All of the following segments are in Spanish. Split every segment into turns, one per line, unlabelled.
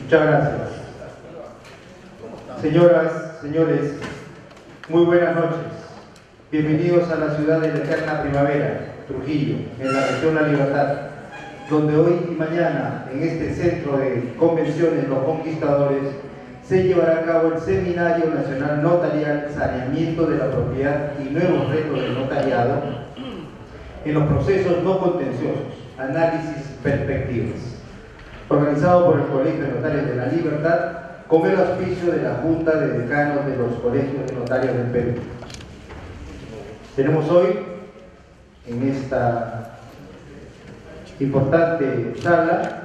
Muchas gracias. Señoras, señores, muy buenas noches. Bienvenidos a la ciudad de la eterna primavera, Trujillo, en la región La Libertad, donde hoy y mañana, en este centro de convenciones Los Conquistadores, se llevará a cabo el Seminario Nacional Notarial Saneamiento de la Propiedad y Nuevos Retos del Notariado en los procesos no contenciosos, análisis, perspectivas, organizado por el Colegio de Notarios de la Libertad con el auspicio de la Junta de Decanos de los Colegios de Notarios del Perú. Tenemos hoy, en esta importante charla,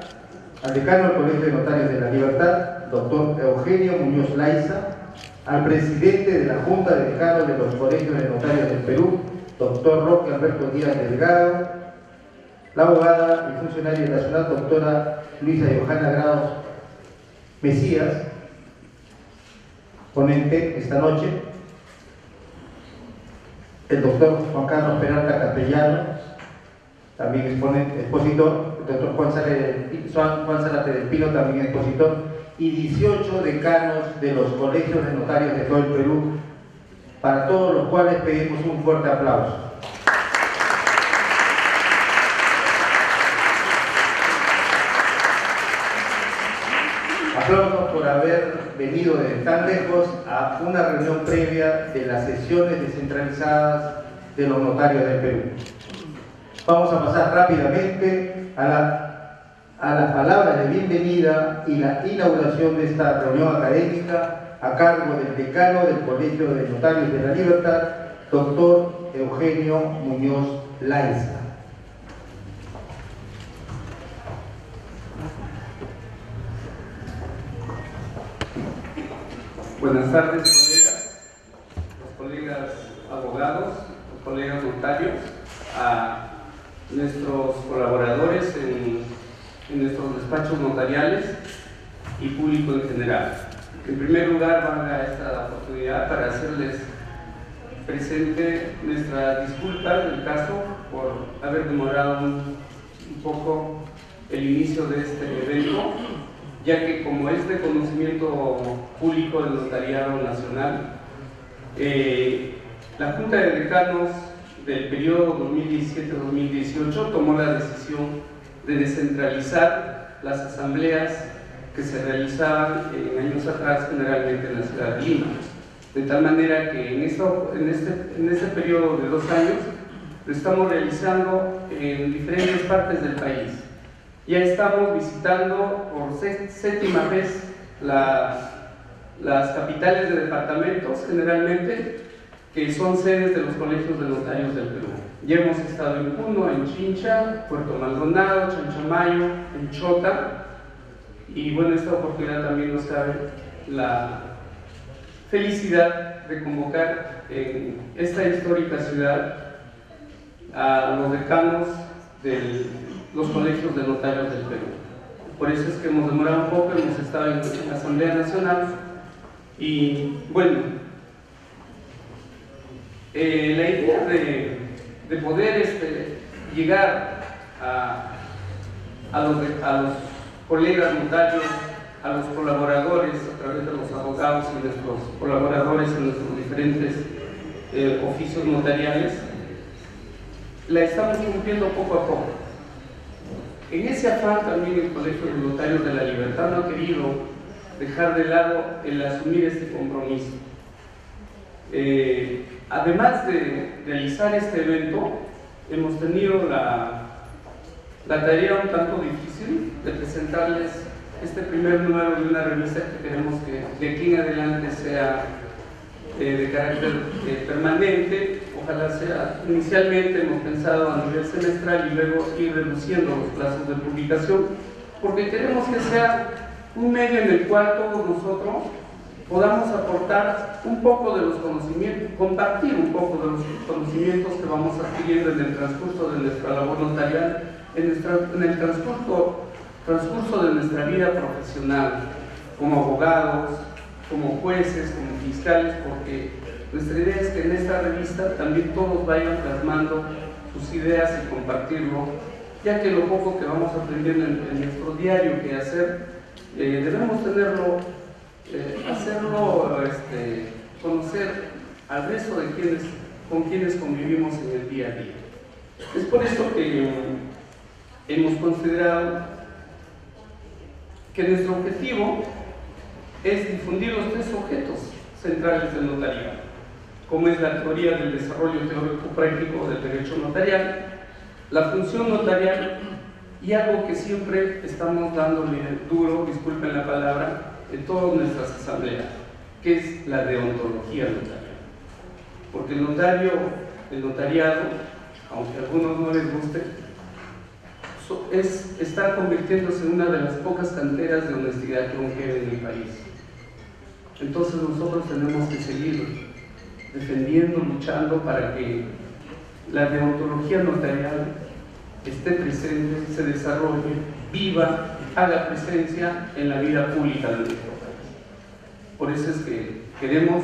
al decano del Colegio de Notarios de la Libertad, doctor Eugenio Muñoz Laiza, al presidente de la Junta de Decanos de los Colegios de Notarios del Perú, doctor Roque Alberto Díaz Delgado, la abogada y funcionaria nacional, doctora Luisa Johanna Grados Mesías, ponente esta noche, el doctor Juan Carlos Peralta Castellano, también expositor, el doctor Juan Zárate del Pino, también expositor, y 18 decanos de los colegios de notarios de todo el Perú, para todos los cuales pedimos un fuerte aplauso. Aplausos por haber venido desde tan lejos a una reunión previa de las sesiones descentralizadas de los notarios del Perú. Vamos a pasar rápidamente a las palabras de bienvenida y la inauguración de esta reunión académica a cargo del decano del Colegio de Notarios de la Libertad, doctor Eugenio Muñoz Laiza.
Buenas tardes, los colegas abogados, los colegas notarios, a nuestros colaboradores en nuestros despachos notariales y público en general. En primer lugar, valga esta oportunidad para hacerles presente nuestras disculpas del caso por haber demorado un poco el inicio de este evento, ya que como es de conocimiento público del Notariado Nacional, la Junta de Decanos del periodo 2017-2018 tomó la decisión de descentralizar las asambleas que se realizaban en años atrás, generalmente en la ciudad de Lima, de tal manera que en este periodo de 2 años lo estamos realizando en diferentes partes del país. Ya estamos visitando por 7ª vez las capitales de departamentos, generalmente, que son sedes de los colegios de notarios del Perú. Ya hemos estado en Puno, en Chincha, Puerto Maldonado, Chanchamayo, en Chota, y bueno, esta oportunidad también nos cabe la felicidad de convocar en esta histórica ciudad a los decanos de los colegios de notarios del Perú. Por eso es que hemos demorado un poco, hemos estado en la Asamblea Nacional y bueno, la idea de poder llegar a los colegas notarios, a los colaboradores a través de los abogados y nuestros colaboradores en nuestros diferentes oficios notariales, la estamos cumpliendo poco a poco. En ese afán también el Colegio de Notarios de la Libertad no ha querido dejar de lado el asumir este compromiso. Además de realizar este evento, hemos tenido la tarea un tanto difícil de presentarles este primer número de una revista que queremos que de aquí en adelante sea de carácter permanente. Ojalá sea, inicialmente hemos pensado a nivel semestral y luego ir reduciendo los plazos de publicación, porque queremos que sea un medio en el cual todos nosotros podamos aportar un poco de los conocimientos, compartir un poco de los conocimientos que vamos adquiriendo en el transcurso de nuestra labor notarial, en el transcurso de nuestra vida profesional, como abogados, como jueces, como fiscales, porque nuestra idea es que en esta revista también todos vayan plasmando sus ideas y compartirlo, ya que lo poco que vamos aprendiendo en nuestro diario que hacer debemos tenerlo, hacerlo conocer al resto de con quienes convivimos en el día a día. Es por eso que hemos considerado que nuestro objetivo es difundir los tres objetos centrales del notariado, como es la teoría del desarrollo teórico práctico del derecho notarial, la función notarial y algo que siempre estamos dándole duro, disculpen la palabra, en todas nuestras asambleas, que es la deontología notarial. Porque el notariado, aunque a algunos no les guste, está convirtiéndose en una de las pocas canteras de honestidad que aún queda en el país. Entonces nosotros tenemos que seguir defendiendo, luchando para que la deontología notarial esté presente, se desarrolle, viva, haga presencia en la vida pública de nuestro país. Por eso es que queremos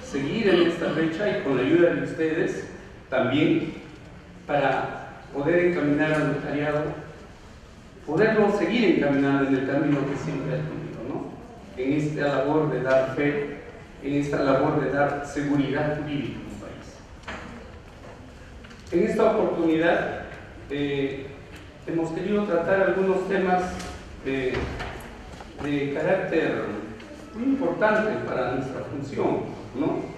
seguir en esta fecha y con la ayuda de ustedes también para poder encaminar al notariado, poderlo seguir encaminando en el camino que siempre ha tenido, ¿no? En esta labor de dar fe, en esta labor de dar seguridad jurídica en el país. En esta oportunidad hemos querido tratar algunos temas de carácter muy importante para nuestra función, ¿no?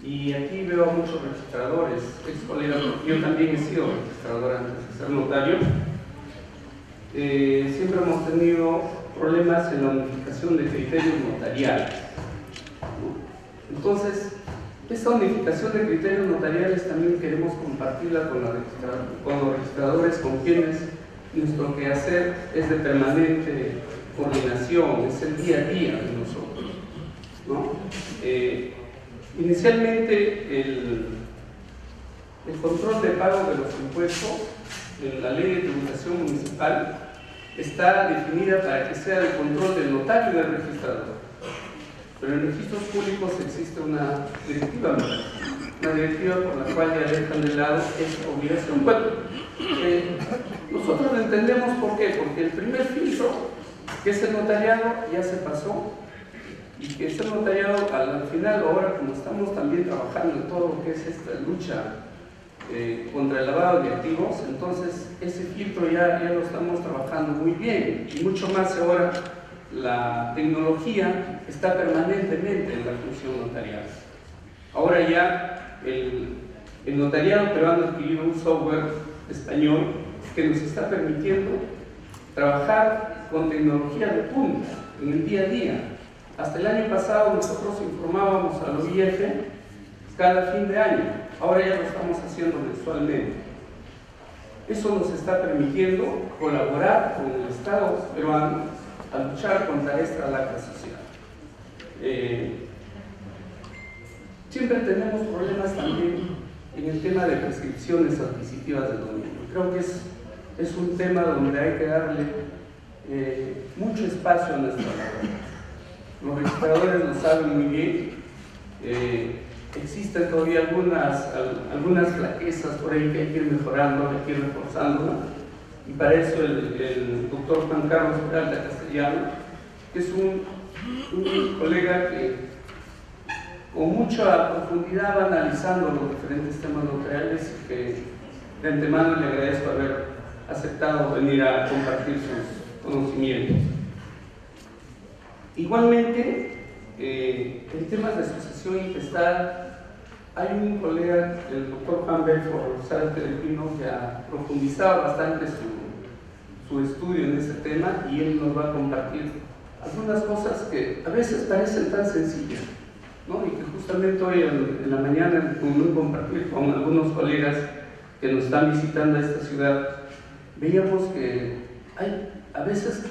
Y aquí veo a muchos registradores, ex colegas, yo también he sido registrador antes de ser notario. Siempre hemos tenido problemas en la unificación de criterios notariales, ¿no? Entonces, esta unificación de criterios notariales también queremos compartirla con los registradores con quienes nuestro quehacer es de permanente coordinación, es el día a día de nosotros, ¿no? Inicialmente, el control de pago de los impuestos en la Ley de Tributación Municipal está definida para que sea de control del notario y del registrador. Pero en registros públicos existe una directiva por la cual ya dejan de lado esta obligación. Bueno, nosotros lo entendemos ¿por qué? Porque el primer filtro, que es el notariado, ya se pasó. Y que ese notariado, al final, ahora como estamos también trabajando en todo lo que es esta lucha contra el lavado de activos, entonces ese filtro ya lo estamos trabajando muy bien, y mucho más ahora la tecnología está permanentemente en la función notarial. Ahora ya el notariado peruano ha adquirido un software español que nos está permitiendo trabajar con tecnología de punta en el día a día. Hasta el año pasado nosotros informábamos a la OIF cada fin de año, ahora ya lo estamos haciendo mensualmente. Eso nos está permitiendo colaborar con el Estado peruano a luchar contra esta lacra social. Siempre tenemos problemas también en el tema de prescripciones adquisitivas de dominio. Creo que es un tema donde hay que darle mucho espacio a nuestra labor. Los registradores lo saben muy bien. Existen todavía algunas flaquezas por ahí que hay que ir mejorando, hay que ir reforzando, y para eso el doctor Juan Carlos Peralta Castellano, que es un colega que con mucha profundidad va analizando los diferentes temas notariales, y que de antemano le agradezco haber aceptado venir a compartir sus conocimientos. Igualmente, en temas de sucesión intestada, hay un colega, el doctor Juan Belfort Zárate del Pino, que ha profundizado bastante su estudio en ese tema, y él nos va a compartir algunas cosas que a veces parecen tan sencillas, ¿no? Y que justamente hoy en la mañana, con compartir con algunos colegas que nos están visitando a esta ciudad, veíamos que a veces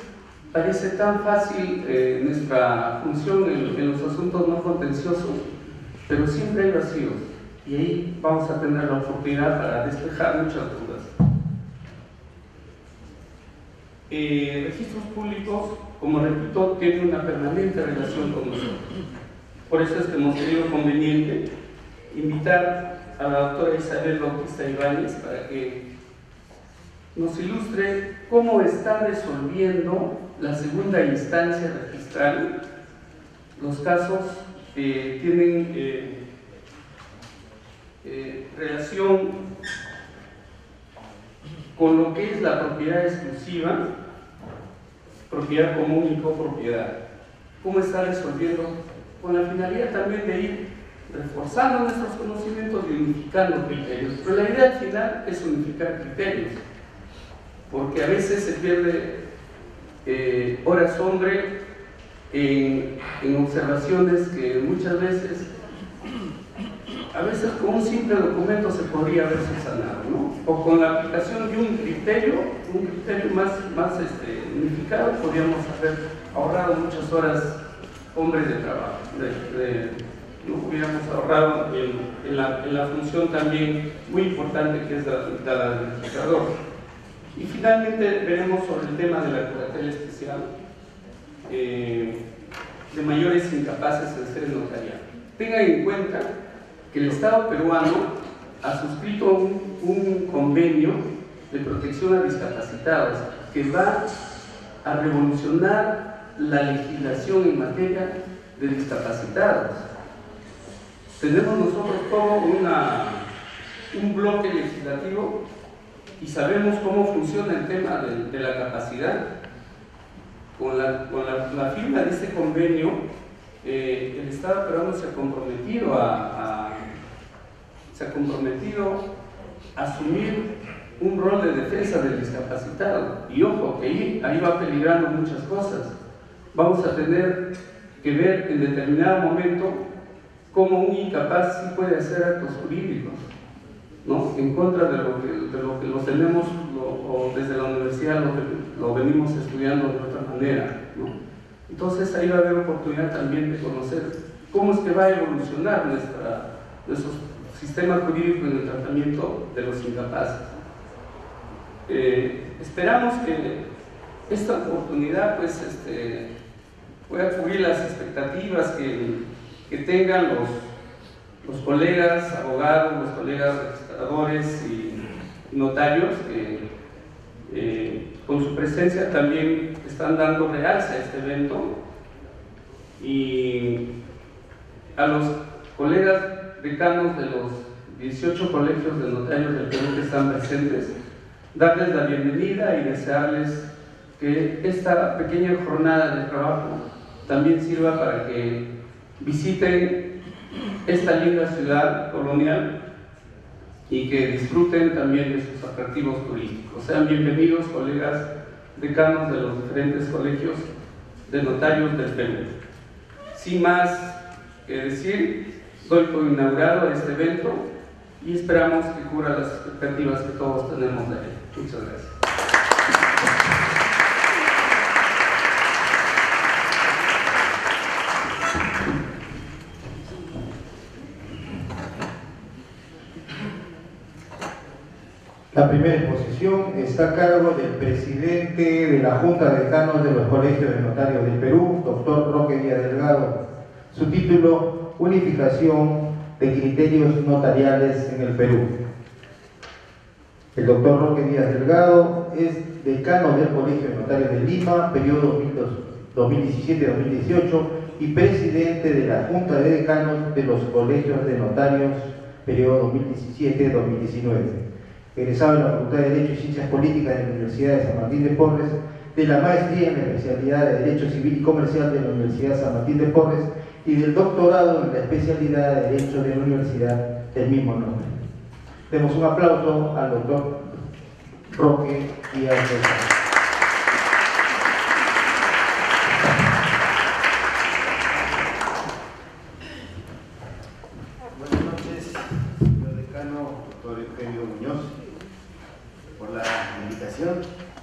parece tan fácil nuestra función en los asuntos no contenciosos, pero siempre hay vacíos, y ahí vamos a tener la oportunidad para despejar muchas dudas. Registros públicos, como repito, tienen una permanente relación con nosotros. Por eso es que hemos querido conveniente invitar a la doctora Isabel Bautista Ibáñez para que nos ilustre cómo está resolviendo la segunda instancia registral, los casos tienen relación con lo que es la propiedad exclusiva, propiedad común y copropiedad. ¿Cómo está resolviendo? Con la finalidad también de ir reforzando nuestros conocimientos y unificando criterios. Pero la idea al final es unificar criterios, porque a veces se pierde horas hombre en observaciones que muchas veces, con un simple documento se podría haber subsanado, ¿no? O con la aplicación de un criterio más unificado, podríamos haber ahorrado muchas horas hombres de trabajo, ¿no? Hubiéramos ahorrado en la función también muy importante que es la del registrador. Y finalmente veremos sobre el tema de la curatela especial de mayores incapaces en ser notarial. Tengan en cuenta que el Estado peruano ha suscrito un convenio de protección a discapacitados que va a revolucionar la legislación en materia de discapacitados. Tenemos nosotros todo un bloque legislativo y sabemos cómo funciona el tema de la capacidad. Con la firma de este convenio, el Estado peruano se ha comprometido a asumir un rol de defensa del discapacitado. Y ojo, que ahí va peligrando muchas cosas. Vamos a tener que ver en determinado momento cómo un incapaz sí puede hacer actos jurídicos, ¿no? En contra de lo que los tenemos o desde la universidad lo venimos estudiando de otra manera, ¿no? Entonces ahí va a haber oportunidad también de conocer cómo es que va a evolucionar nuestro sistema jurídico en el tratamiento de los incapaces. Esperamos que esta oportunidad pues, pueda cubrir las expectativas que tengan los colegas abogados, los colegas registradores y notarios que con su presencia también están dando realce a este evento, y a los colegas decanos de los 18 colegios de notarios del Perú que están presentes, darles la bienvenida y desearles que esta pequeña jornada de trabajo también sirva para que visiten esta linda ciudad colonial y que disfruten también de sus atractivos turísticos. Sean bienvenidos, colegas decanos de los diferentes colegios de notarios del Perú. Sin más que decir, doy por inaugurado este evento y esperamos que cubra las expectativas que todos tenemos de él. Muchas gracias.
La primera exposición está a cargo del presidente de la Junta de Decanos de los Colegios de Notarios del Perú, doctor Roque Díaz Delgado. Su título: Unificación de criterios notariales en el Perú. El doctor Roque Díaz Delgado es decano del Colegio de Notarios de Lima, periodo 2017-2018, y presidente de la Junta de Decanos de los Colegios de Notarios, periodo 2017-2019. Egresado en la Facultad de Derecho y Ciencias Políticas de la Universidad de San Martín de Porres, de la maestría en la especialidad de Derecho Civil y Comercial de la Universidad San Martín de Porres y del doctorado en la especialidad de Derecho de la Universidad del mismo nombre. Demos un aplauso al doctor Roque Díaz Delgado.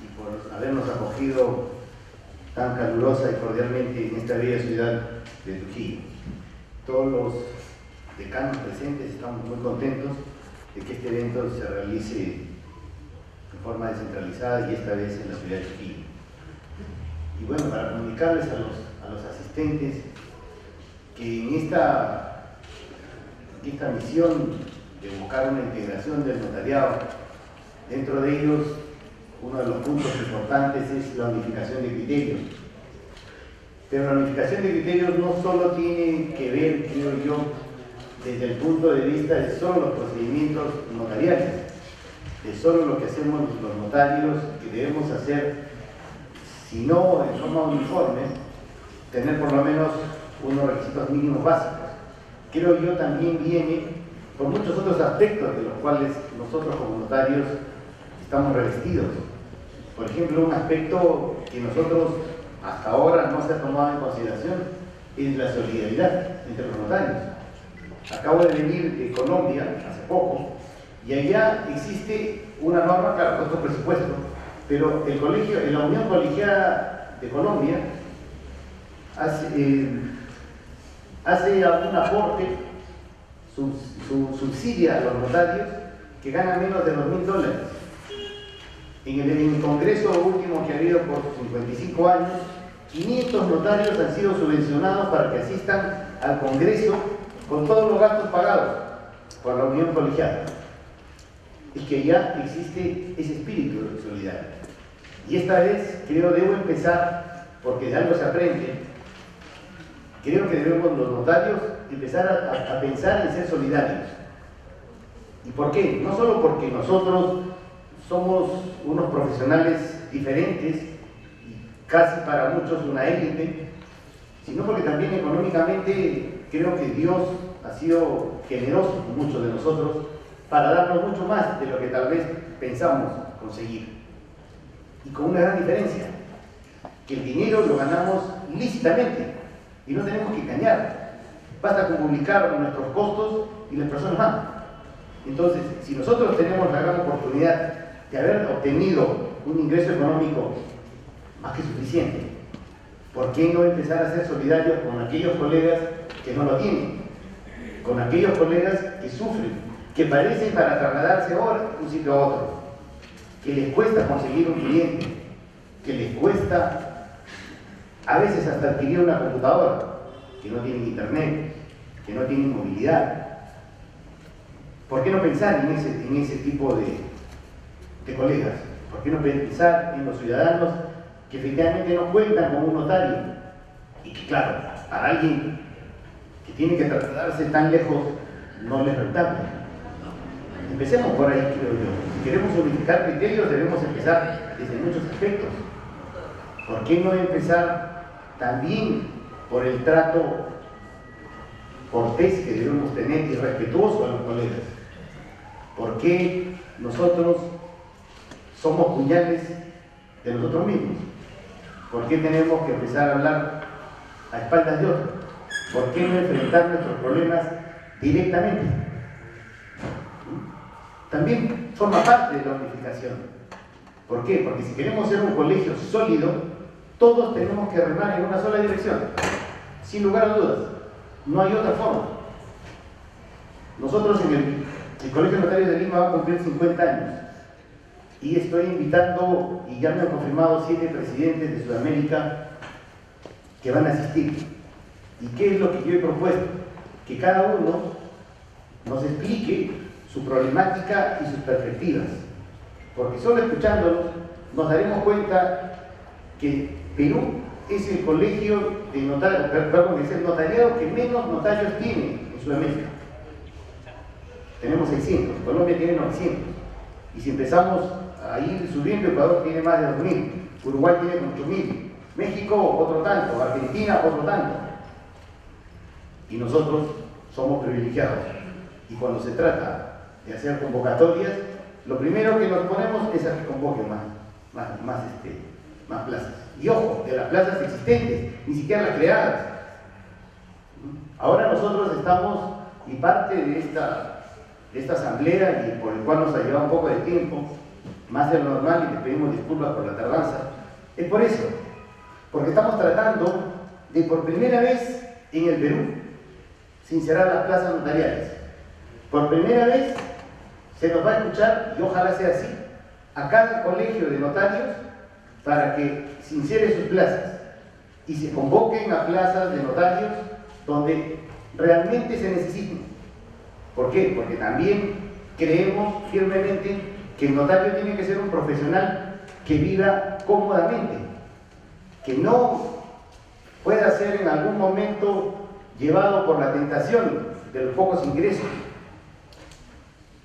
Y por habernos acogido tan calurosa y cordialmente en esta bella ciudad de Trujillo. Todos los decanos presentes estamos muy contentos de que este evento se realice de forma descentralizada y esta vez en la ciudad de Trujillo. Y bueno, para comunicarles a los asistentes que en esta misión de buscar una integración del notariado, dentro de ellos uno de los puntos importantes es la unificación de criterios. Pero la unificación de criterios no solo tiene que ver, creo yo, desde el punto de vista de solo los procedimientos notariales, de solo lo que hacemos los notarios, que debemos hacer, si no en forma uniforme, tener por lo menos unos requisitos mínimos básicos. Creo yo también viene por muchos otros aspectos de los cuales nosotros como notarios estamos revestidos. Por ejemplo, un aspecto que nosotros hasta ahora no se ha tomado en consideración es la solidaridad entre los notarios. Acabo de venir de Colombia hace poco y allá existe una norma, claro, con otro presupuesto, pero el colegio, en la Unión Colegiada de Colombia hace algún aporte, subsidia a los notarios que ganan menos de $2.000. En el congreso último que ha habido por 55 años, 500 notarios han sido subvencionados para que asistan al congreso con todos los gastos pagados por la Unión Colegiada. Es que ya existe ese espíritu solidario. Y esta vez creo debo empezar, porque de algo se aprende, creo que debemos los notarios empezar a pensar en ser solidarios. ¿Y por qué? No solo porque nosotros somos unos profesionales diferentes, y casi para muchos una élite, sino porque también económicamente creo que Dios ha sido generoso con muchos de nosotros para darnos mucho más de lo que tal vez pensamos conseguir. Y con una gran diferencia, que el dinero lo ganamos lícitamente y no tenemos que engañar. Basta con publicar nuestros costos y las personas van. Entonces, si nosotros tenemos la gran oportunidad de haber obtenido un ingreso económico más que suficiente, ¿por qué no empezar a ser solidarios con aquellos colegas que no lo tienen? Con aquellos colegas que sufren, que parecen para trasladarse ahora de un sitio a otro, que les cuesta conseguir un cliente, que les cuesta a veces hasta adquirir una computadora, que no tienen internet, que no tienen movilidad. ¿Por qué no pensar en ese tipo de colegas? ¿Por qué no pensar en los ciudadanos que efectivamente no cuentan con un notario? Y que claro, para alguien que tiene que trasladarse tan lejos no les rentable. Empecemos por ahí, creo yo. Si queremos unificar criterios debemos empezar desde muchos aspectos. ¿Por qué no empezar también por el trato cortés que debemos tener y respetuoso a los colegas? ¿Por qué nosotros somos puñales de nosotros mismos? ¿Por qué tenemos que empezar a hablar a espaldas de otros? ¿Por qué no enfrentar nuestros problemas directamente? También forma parte de la unificación. ¿Por qué? Porque si queremos ser un colegio sólido, todos tenemos que remar en una sola dirección, sin lugar a dudas. No hay otra forma. Nosotros en el Colegio de Notarios de Lima va a cumplir 50 años y estoy invitando, y ya me han confirmado 7 presidentes de Sudamérica que van a asistir. ¿Y qué es lo que yo he propuesto? Que cada uno nos explique su problemática y sus perspectivas, porque solo escuchándolos nos daremos cuenta que Perú es el colegio de notarios, perdón, es el notariado que menos notarios tiene en Sudamérica. Tenemos 600, Colombia tiene 900, y si empezamos a ir subiendo, Ecuador tiene más de 2.000, Uruguay tiene 8.000, México otro tanto, Argentina otro tanto, y nosotros somos privilegiados. Y cuando se trata de hacer convocatorias, lo primero que nos ponemos es a que convoquen más plazas. Y ojo, de las plazas existentes, ni siquiera las creadas. Ahora nosotros estamos, y parte de esta asamblea, y por el cual nos ha llevado un poco de tiempo, más de lo normal, y les pedimos disculpas por la tardanza, es por eso, porque estamos tratando de por primera vez en el Perú sincerar las plazas notariales. Por primera vez se nos va a escuchar, y ojalá sea así, a cada colegio de notarios para que sincere sus plazas y se convoquen a plazas de notarios donde realmente se necesiten. ¿Por qué? Porque también creemos firmemente que el notario tiene que ser un profesional que viva cómodamente, que no pueda ser en algún momento llevado por la tentación de los pocos ingresos.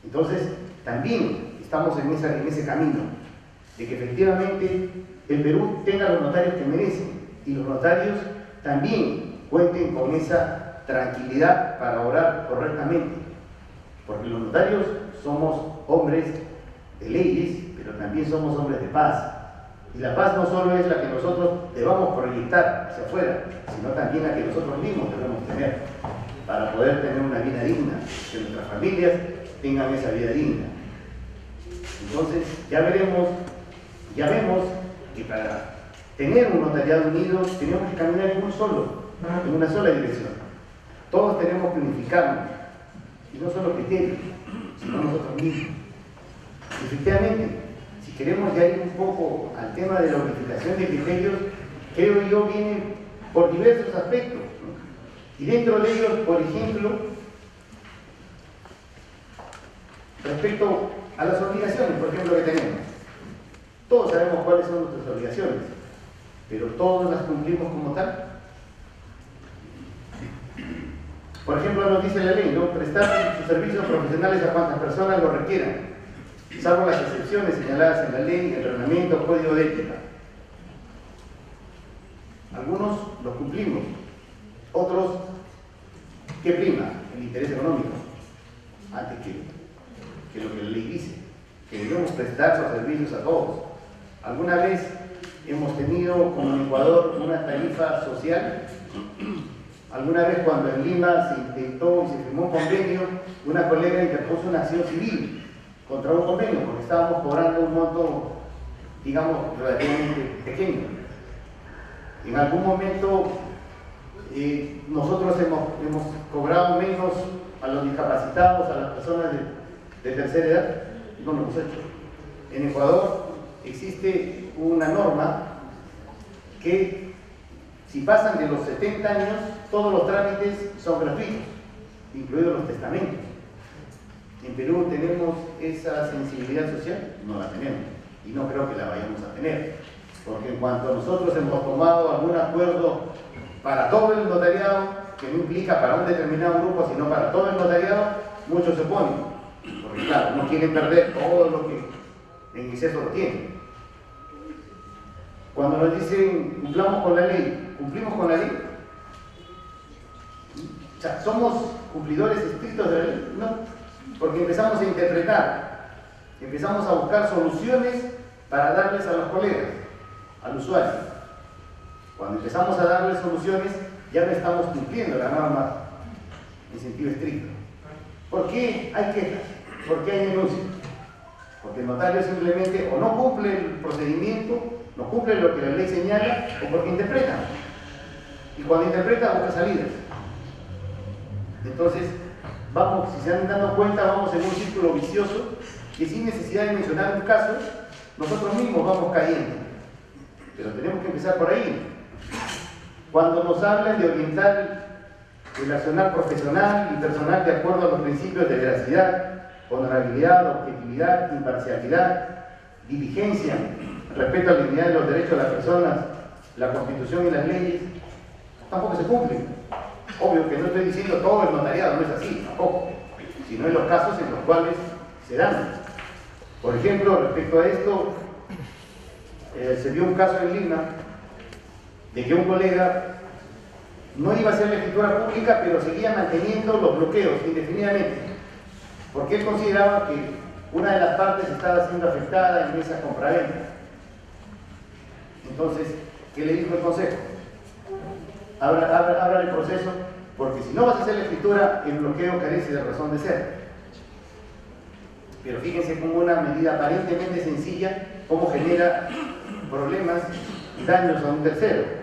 Entonces, también estamos en ese camino de que efectivamente el Perú tenga los notarios que merecen y los notarios también cuenten con esa tranquilidad para obrar correctamente, porque los notarios somos hombres de leyes, pero también somos hombres de paz. Y la paz no solo es la que nosotros debamos proyectar hacia afuera, sino también la que nosotros mismos debemos tener para poder tener una vida digna, que nuestras familias tengan esa vida digna. Entonces, ya vemos que para tener un notariado unido tenemos que caminar en una sola dirección. Todos tenemos que unificarnos, y no solo criterios, sino nosotros mismos. Efectivamente, si queremos ya ir un poco al tema de la unificación de criterios, creo yo viene por diversos aspectos, ¿no? Y dentro de ellos, por ejemplo, respecto a las obligaciones, por ejemplo, que tenemos. Todos sabemos cuáles son nuestras obligaciones, pero todos las cumplimos como tal. Por ejemplo, nos dice la ley, ¿no? Prestar sus servicios profesionales a cuantas personas lo requieran, salvo las excepciones señaladas en la ley, el reglamento, código de ética. Algunos los cumplimos, otros, ¿qué prima? El interés económico, antes que lo que la ley dice, que debemos prestar sus servicios a todos. ¿Alguna vez hemos tenido como en Ecuador una tarifa social? Alguna vez cuando en Lima se intentó y se firmó un convenio, una colega interpuso una acción civil contra un convenio porque estábamos cobrando un monto, digamos, relativamente pequeño. En algún momento nosotros hemos cobrado menos a los discapacitados, a las personas de tercera edad, no lo hemos hecho. En Ecuador existe una norma que si pasan de los 70 años, todos los trámites son gratuitos, incluidos los testamentos. ¿En Perú tenemos esa sensibilidad social? No la tenemos, y no creo que la vayamos a tener, porque en cuanto nosotros hemos tomado algún acuerdo para todo el notariado, que no implica para un determinado grupo, sino para todo el notariado, muchos se oponen, porque claro, no quieren perder todo lo que en exceso lo tienen. Cuando nos dicen cumplamos con la ley, ¿cumplimos con la ley? O sea, ¿somos cumplidores estrictos de la ley? No, porque empezamos a interpretar, empezamos a buscar soluciones para darles a los colegas, al usuario. Cuando empezamos a darles soluciones, ya no estamos cumpliendo la norma en sentido estricto. ¿Por qué hay quejas? ¿Por qué hay denuncias? Porque el notario simplemente o no cumple el procedimiento, no cumple lo que la ley señala, o porque interpreta. Y cuando interpreta, busca salidas. Entonces, vamos, si se han dado cuenta, vamos en un círculo vicioso que sin necesidad de mencionar un caso, nosotros mismos vamos cayendo. Pero tenemos que empezar por ahí. Cuando nos hablan de orientar el accionar profesional y personal de acuerdo a los principios de veracidad, honorabilidad, objetividad, imparcialidad, diligencia, respeto a la dignidad de los derechos de las personas, la Constitución y las leyes, tampoco se cumplen. Obvio que no estoy diciendo todo el notariado, no es así, tampoco, sino en los casos en los cuales se dan. Por ejemplo, respecto a esto, se dio un caso en Lima de que un colega no iba a hacer la escritura pública, pero seguía manteniendo los bloqueos indefinidamente, porque él consideraba que una de las partes estaba siendo afectada en esa compraventa. Entonces, ¿qué le dijo el consejo? Abra el proceso, porque si no vas a hacer la escritura, el bloqueo carece de razón de ser. Pero fíjense cómo una medida aparentemente sencilla, cómo genera problemas y daños a un tercero.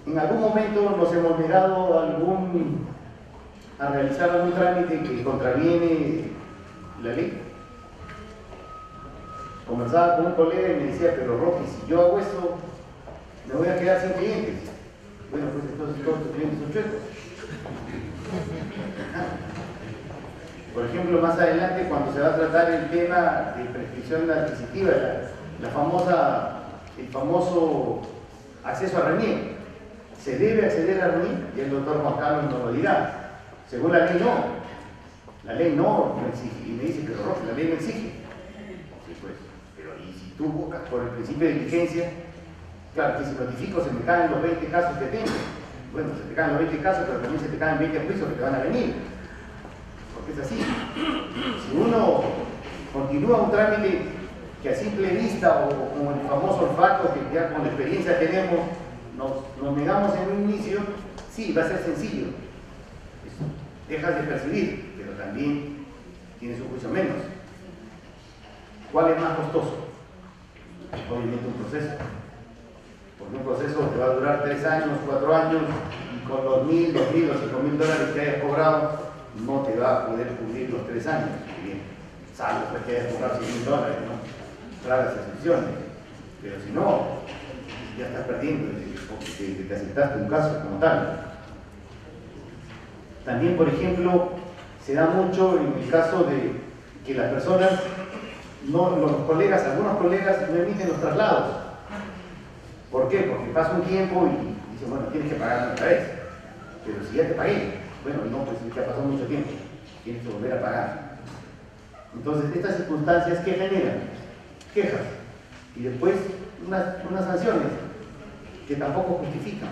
En algún momento nos hemos negado a realizar algún trámite que contraviene la ley. Conversaba con un colega y me decía, pero Rocky, si yo hago eso, me voy a quedar sin clientes. Bueno, pues entonces todos tus clientes son chuecos. Por ejemplo, más adelante cuando se va a tratar el tema de prescripción adquisitiva, el famoso acceso a RENIEC, ¿se debe acceder a RENIEC? Y el doctor Juan Carlos nos lo dirá. Según la ley no. La ley no exige. Y me dice, pero Roque, la ley no exige. Sí, pues, pero y si tú buscas por el principio de diligencia, claro que si notifico se me caen los 20 casos que tengo. Bueno, se te caen los 20 casos, pero también se te caen 20 juicios que te van a venir. Porque es así. Si uno continúa un trámite que a simple vista o como el famoso olfato que ya con la experiencia tenemos, nos negamos en un inicio, sí, va a ser sencillo. Dejas de percibir, pero también tienes un juicio menos. ¿Cuál es más costoso? Obviamente un proceso. Porque un proceso te va a durar 3 años, 4 años, y con los 1.000, 2.000 o 5.000 dólares que hayas cobrado, no te va a poder cubrir los 3 años. Bien, salvo que hayas cobrado 100.000 dólares, ¿no? Raras excepciones. Pero si no, ya estás perdiendo porque te aceptaste un caso como tal. También, por ejemplo, se da mucho en el caso de que las personas, algunos colegas no emiten los traslados. ¿Por qué? Porque pasa un tiempo y dicen, bueno, tienes que pagarme otra vez. Pero si ya te pagué, bueno, no, pues ya pasó mucho tiempo, tienes que volver a pagar. Entonces, estas circunstancias, ¿qué generan? Quejas. Y después unas sanciones que tampoco justifican.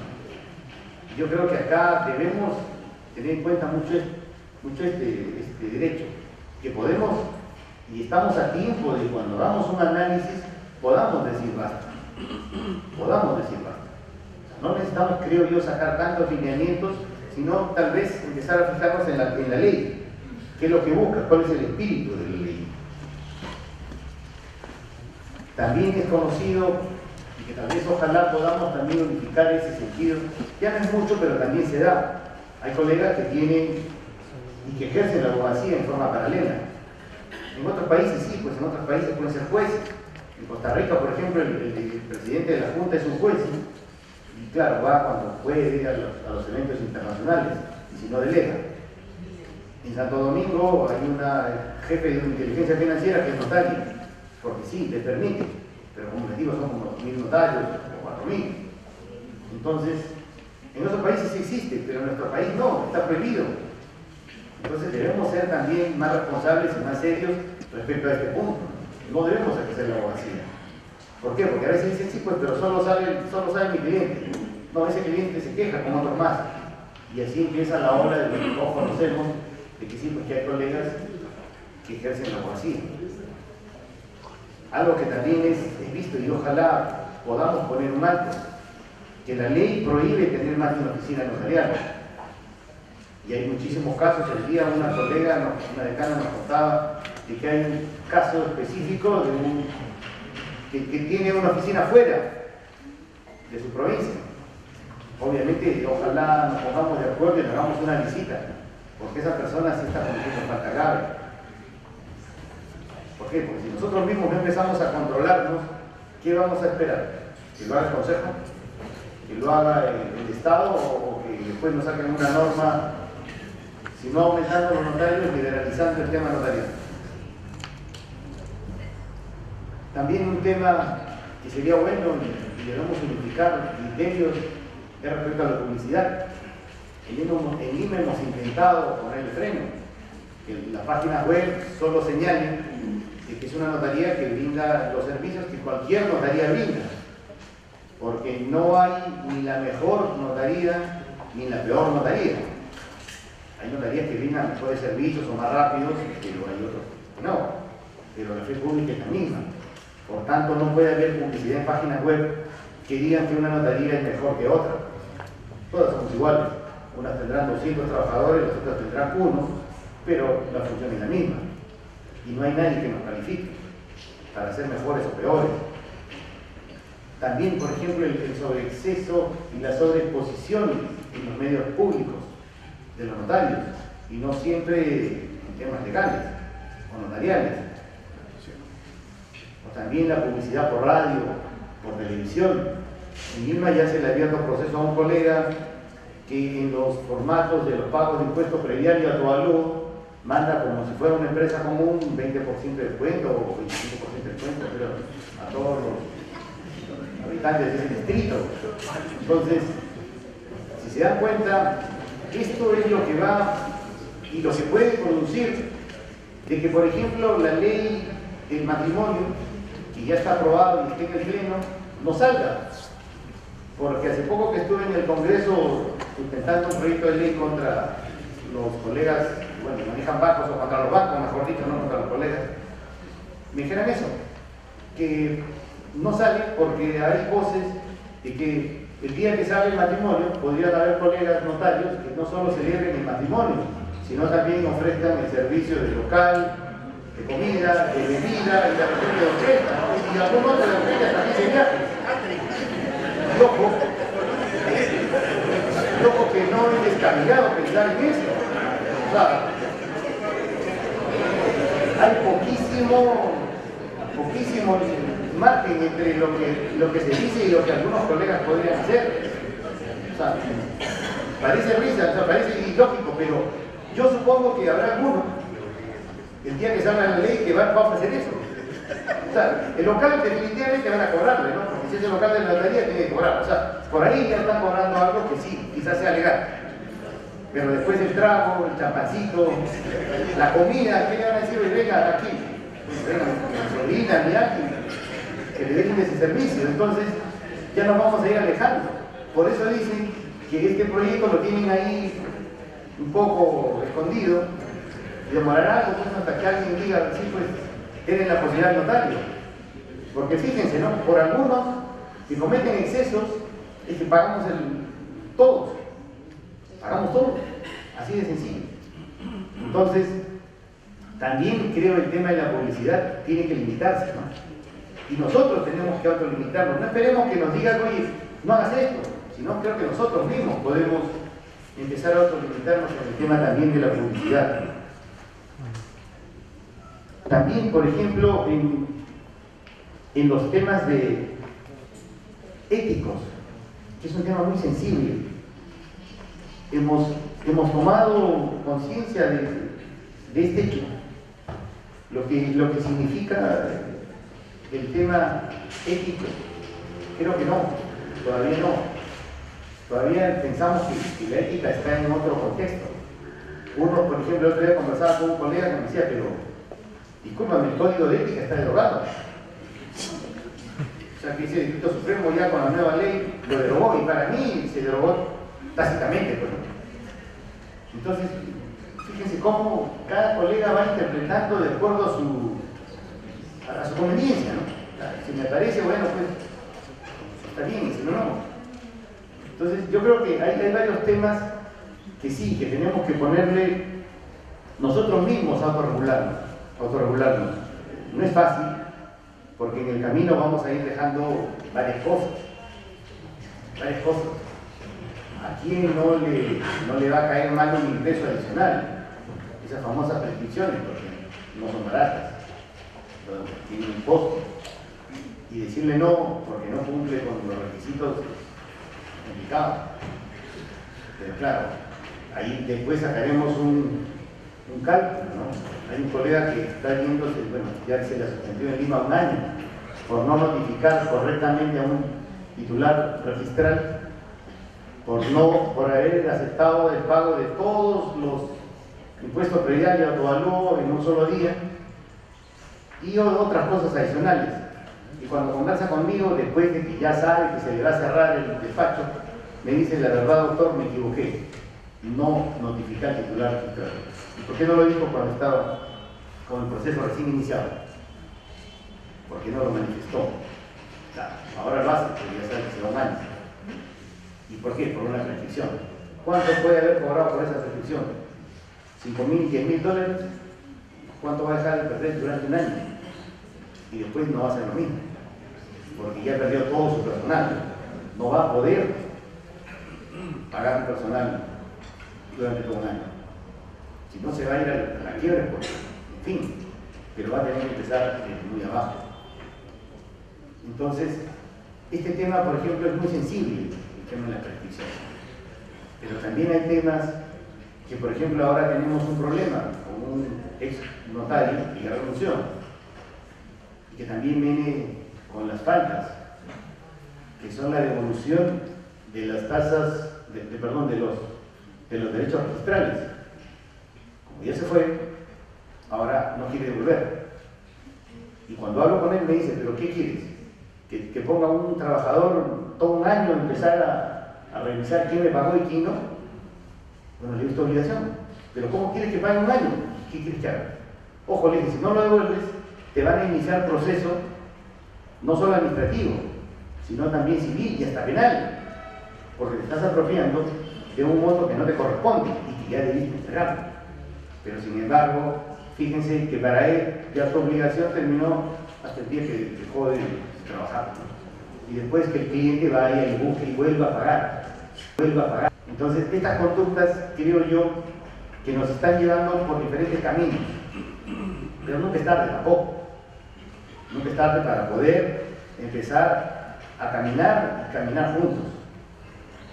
Yo creo que acá debemos tener en cuenta mucho este derecho, que podemos y estamos a tiempo de cuando hagamos un análisis podamos decir basta. No necesitamos, creo yo, sacar tantos lineamientos, sino tal vez empezar a fijarnos en la ley, qué es lo que busca, cuál es el espíritu de la ley. También es conocido, y que tal vez ojalá podamos también unificar ese sentido, ya no es mucho, pero también se da. Hay colegas que tienen y que ejercen la abogacía en forma paralela. En otros países sí, pues en otros países pueden ser jueces. En Costa Rica, por ejemplo, el presidente de la Junta es un juez. Y claro, va cuando puede ir a los eventos internacionales, y si no delega. En Santo Domingo hay una jefe de inteligencia financiera que es notario, porque sí, le permite, pero como les digo, son como 2.000 notarios o 4.000. Entonces, en otros países sí existe, pero en nuestro país no, está prohibido. Entonces debemos ser también más responsables y más serios respecto a este punto. No debemos ejercer la abogacía. ¿Por qué? Porque a veces dicen, sí, pues, pero solo sabe mi cliente. No, ese cliente se queja con otros más. Y así empieza la ola de lo que todos conocemos, de que sí, pues que hay colegas que ejercen la abogacía. Algo que también es visto, y ojalá podamos poner un alto, que la ley prohíbe tener más de una oficina notarial. Y hay muchísimos casos. El día una colega, una decana nos contaba de que hay un caso específico que tiene una oficina fuera de su provincia. Obviamente, ojalá nos pongamos de acuerdo y hagamos una visita, porque esa persona sí está cometiendo falta grave. ¿Por qué? Porque si nosotros mismos no empezamos a controlarnos, ¿qué vamos a esperar? ¿Que lo haga el Consejo? ¿Que lo haga el Estado? ¿O que después nos saquen una norma, si no aumentando los notarios, liberalizando el tema notarial? También un tema que sería bueno y debemos unificar criterios es respecto a la publicidad. En IME hemos intentado poner el freno, que la página web solo señale que es una notaría que brinda los servicios que cualquier notaría brinda, porque no hay ni la mejor notaría ni la peor notaría. Hay notarías que brindan mejores servicios o más rápidos, pero hay otros que no, pero la fe pública es la misma. Por tanto, no puede haber publicidad en páginas web que digan que una notaría es mejor que otra. Todas somos iguales. Unas tendrán 200 trabajadores, las otras tendrán 1, pero la función es la misma. Y no hay nadie que nos califique para ser mejores o peores. También, por ejemplo, el sobreexceso y la sobreexposición en los medios públicos de los notarios, y no siempre en temas legales o notariales. O también la publicidad por radio, por televisión. En Lima ya se le ha abierto proceso a un colega que en los formatos de los pagos de impuestos predial y autoavalúo manda como si fuera una empresa común un 20% de descuento o 25% de descuento, pero a todos los habitantes de ese distrito. Entonces, si se dan cuenta, esto es lo que va y lo que puede conducir de que, por ejemplo, la ley del matrimonio, que ya está aprobada y está en el Pleno, no salga. Porque hace poco que estuve en el Congreso sustentando un proyecto de ley contra los colegas, bueno, manejan bancos o contra los bancos, mejor dicho, no contra los colegas, me dijeron eso, que no sale porque hay voces de que el día que sale el matrimonio podrían haber colegas notarios que no solo celebren el matrimonio, sino también ofrezcan el servicio de local, de comida, de bebida y de repente de orquesta, ¿no? Y algún otro de orquesta también se viaje. Loco que no es descabellado pensar en eso. O sea, hay poquísimo margen entre lo que se dice y lo que algunos colegas podrían hacer. O sea, parece risa, o sea, parece ilógico, pero yo supongo que habrá alguno, el día que salga la ley, que va a ofrecer eso. O sea, el local definitivamente van a cobrarle, ¿no? Porque si es el local de la lotería, tiene que cobrar. O sea, por ahí ya están cobrando algo que sí, quizás sea legal. Pero después el trago, el champancito, la comida, ¿qué le van a decir? Venga, aquí. Venga, sobrina, mira, que le dejen ese servicio. Entonces, ya nos vamos a ir alejando. Por eso dicen que este proyecto lo tienen ahí un poco escondido. Y demorará algo hasta que alguien diga, sí, pues, tienen la posibilidad de notario. Porque fíjense, ¿no? Por algunos que cometen excesos, es que pagamos todos. Pagamos todos. Así de sencillo. Entonces, también creo el tema de la publicidad tiene que limitarse, ¿no? Y nosotros tenemos que autolimitarnos. No esperemos que nos digan, oye, no hagas esto, sino creo que nosotros mismos podemos empezar a autolimitarnos en el tema también de la publicidad. También, por ejemplo, en los temas éticos, que es un tema muy sensible, hemos tomado conciencia de este hecho, lo que significa el tema ético. Creo que no, todavía no. Todavía pensamos que la ética está en otro contexto. Uno, por ejemplo, el otro día conversaba con un colega que me decía, pero discúlpame, el código de ética está derogado. O sea, que ese Distrito Supremo ya con la nueva ley lo derogó, y para mí se derogó tácitamente, pues. Entonces, fíjense cómo cada colega va interpretando de acuerdo a su conveniencia, ¿no? O sea, si me parece, bueno, pues está bien, y si no, no. Entonces, yo creo que hay varios temas que sí, que tenemos que ponerle nosotros mismos a autorregularnos. No es fácil, porque en el camino vamos a ir dejando varias cosas. ¿A quién no le va a caer mal un ingreso adicional? Esas famosas prescripciones, porque no son baratas, tienen un costo. Y decirle no, porque no cumple con los requisitos, complicado. Pero claro, ahí después sacaremos un cálculo, ¿no? Hay un colega que está viéndose, bueno, ya se le suspendió en Lima 1 año por no notificar correctamente a un titular registral, por haber aceptado el pago de todos los impuestos prediales y autoavalúo en un solo día y otras cosas adicionales. Y cuando conversa conmigo, después de que ya sabe que se le va a cerrar el despacho, me dice, la verdad, doctor, me equivoqué, no notifiqué al titular registral. ¿Y por qué no lo dijo cuando estaba con el proceso recién iniciado? Porque no lo manifestó. O sea, ahora lo hace, porque ya sabe que se va 1 año. ¿Y por qué? Por una prescripción. ¿Cuánto puede haber cobrado por esa prescripción? $5.000, $10.000. ¿Cuánto va a dejar de perder durante 1 año? Y después no va a hacer lo mismo, porque ya perdió todo su personal. No va a poder pagar un personal durante todo 1 año. Si no, se va a ir a la quiebra, pues, en fin, pero va a tener que empezar muy abajo. Entonces, este tema, por ejemplo, es muy sensible, el tema de la prescripción. Pero también hay temas que por ejemplo ahora tenemos un problema con un ex notario que ya renunció y que también viene con las faltas, que son la devolución de las tasas, de los derechos registrales. Como ya se fue, ahora no quiere devolver. Y cuando hablo con él me dice, ¿pero qué quieres? ¿Que ponga un trabajador todo un año a empezar a revisar quién me pagó y quién no? Bueno, le he visto obligación. ¿Pero cómo quieres que pague un año? ¿Qué quieres que haga? Ojo, le dije, si no lo devuelves, te van a iniciar proceso no solo administrativo, sino también civil y hasta penal, porque te estás apropiando de un monto que no te corresponde y que ya debiste entregarlo. Pero sin embargo, fíjense que para él ya su obligación terminó hasta el día que dejó de trabajar. Y después que el cliente vaya y busque y vuelva a pagar. Entonces, estas conductas, creo yo, que nos están llevando por diferentes caminos. Pero nunca es tarde tampoco. Nunca es tarde para poder empezar a caminar y caminar juntos.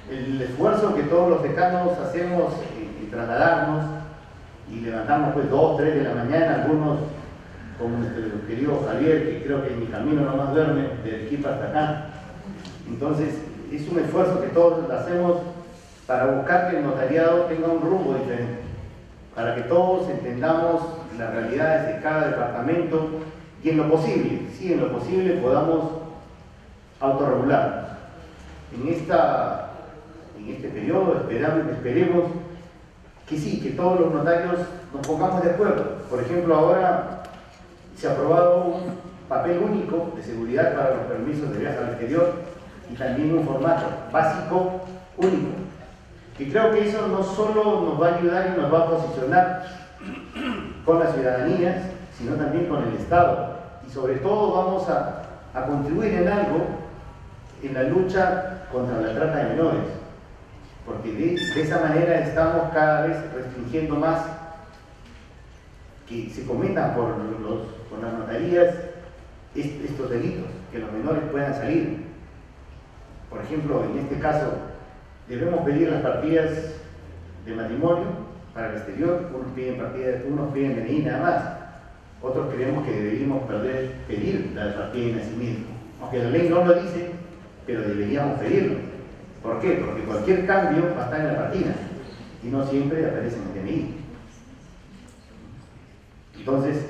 El esfuerzo que todos los decanos hacemos en trasladarnos y levantarnos pues 2, 3 de la mañana, algunos como nuestro querido Javier, que creo que en mi camino nomás duerme de Arequipa hasta acá. Entonces es un esfuerzo que todos hacemos para buscar que el notariado tenga un rumbo diferente, para que todos entendamos las realidades de cada departamento y en lo posible, sí, en lo posible podamos autorregularnos. En este periodo esperemos que sí, que todos los notarios nos pongamos de acuerdo. Por ejemplo, ahora se ha aprobado un papel único de seguridad para los permisos de viaje al exterior y también un formato básico único. Y creo que eso no solo nos va a ayudar y nos va a posicionar con las ciudadanías, sino también con el Estado. Y sobre todo vamos a contribuir en algo en la lucha contra la trata de menores. Porque de esa manera estamos cada vez restringiendo más que se cometan por las notarías estos delitos, que los menores puedan salir. Por ejemplo, en este caso, debemos pedir las partidas de matrimonio para el exterior, unos piden DNI nada más, otros creemos que deberíamos pedir la partida de nacimiento. Aunque la ley no lo dice, pero deberíamos pedirlo. ¿Por qué? Porque cualquier cambio va a estar en la partida y no siempre aparece en el DNI. Entonces,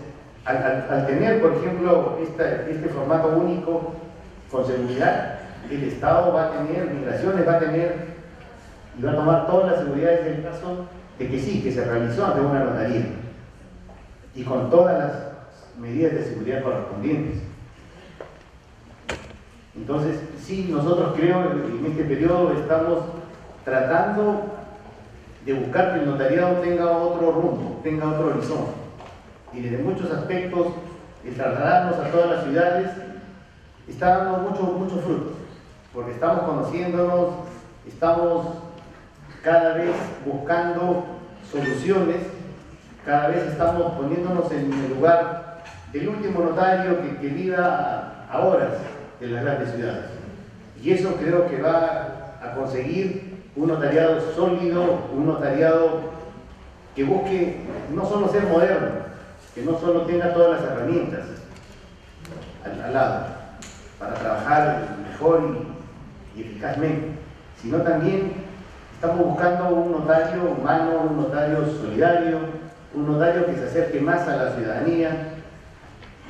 al tener, por ejemplo, este formato único con seguridad, el Estado va a tener, migraciones va a tener y va a tomar todas las seguridades del caso de que sí, que se realizó ante una notaría y con todas las medidas de seguridad correspondientes. Entonces, sí, nosotros creo en este periodo estamos tratando de buscar que el notariado tenga otro rumbo, tenga otro horizonte. Y desde muchos aspectos, el trasladarnos a todas las ciudades está dando muchos frutos, porque estamos conociéndonos, estamos cada vez buscando soluciones, cada vez estamos poniéndonos en el lugar del último notario que viva a horas de las grandes ciudades. Y eso creo que va a conseguir un notariado sólido, un notariado que busque no solo ser moderno, que no solo tenga todas las herramientas al lado para trabajar mejor y eficazmente, sino también estamos buscando un notario humano, un notario solidario, un notario que se acerque más a la ciudadanía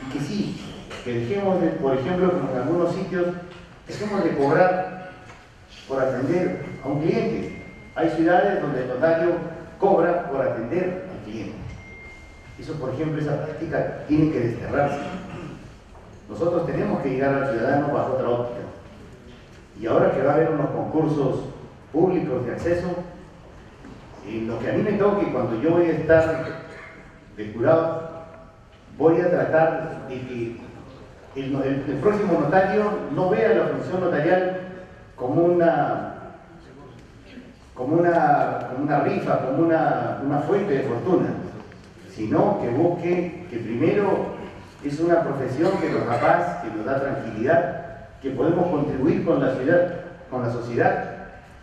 y que sí, que dejemos de, por ejemplo, como en algunos sitios, dejemos de cobrar por atender a un cliente. Hay ciudades donde el notario cobra por atender al cliente. Eso, por ejemplo, esa práctica tiene que desterrarse. Nosotros tenemos que llegar al ciudadano bajo otra óptica. Y ahora que va a haber unos concursos públicos de acceso, lo que a mí me toque cuando yo voy a estar de jurado, voy a tratar de que el próximo notario no vea la función notarial como una rifa, como una fuente de fortuna, sino que busque que primero es una profesión que nos da paz, que nos da tranquilidad, que podemos contribuir con la ciudad, con la sociedad,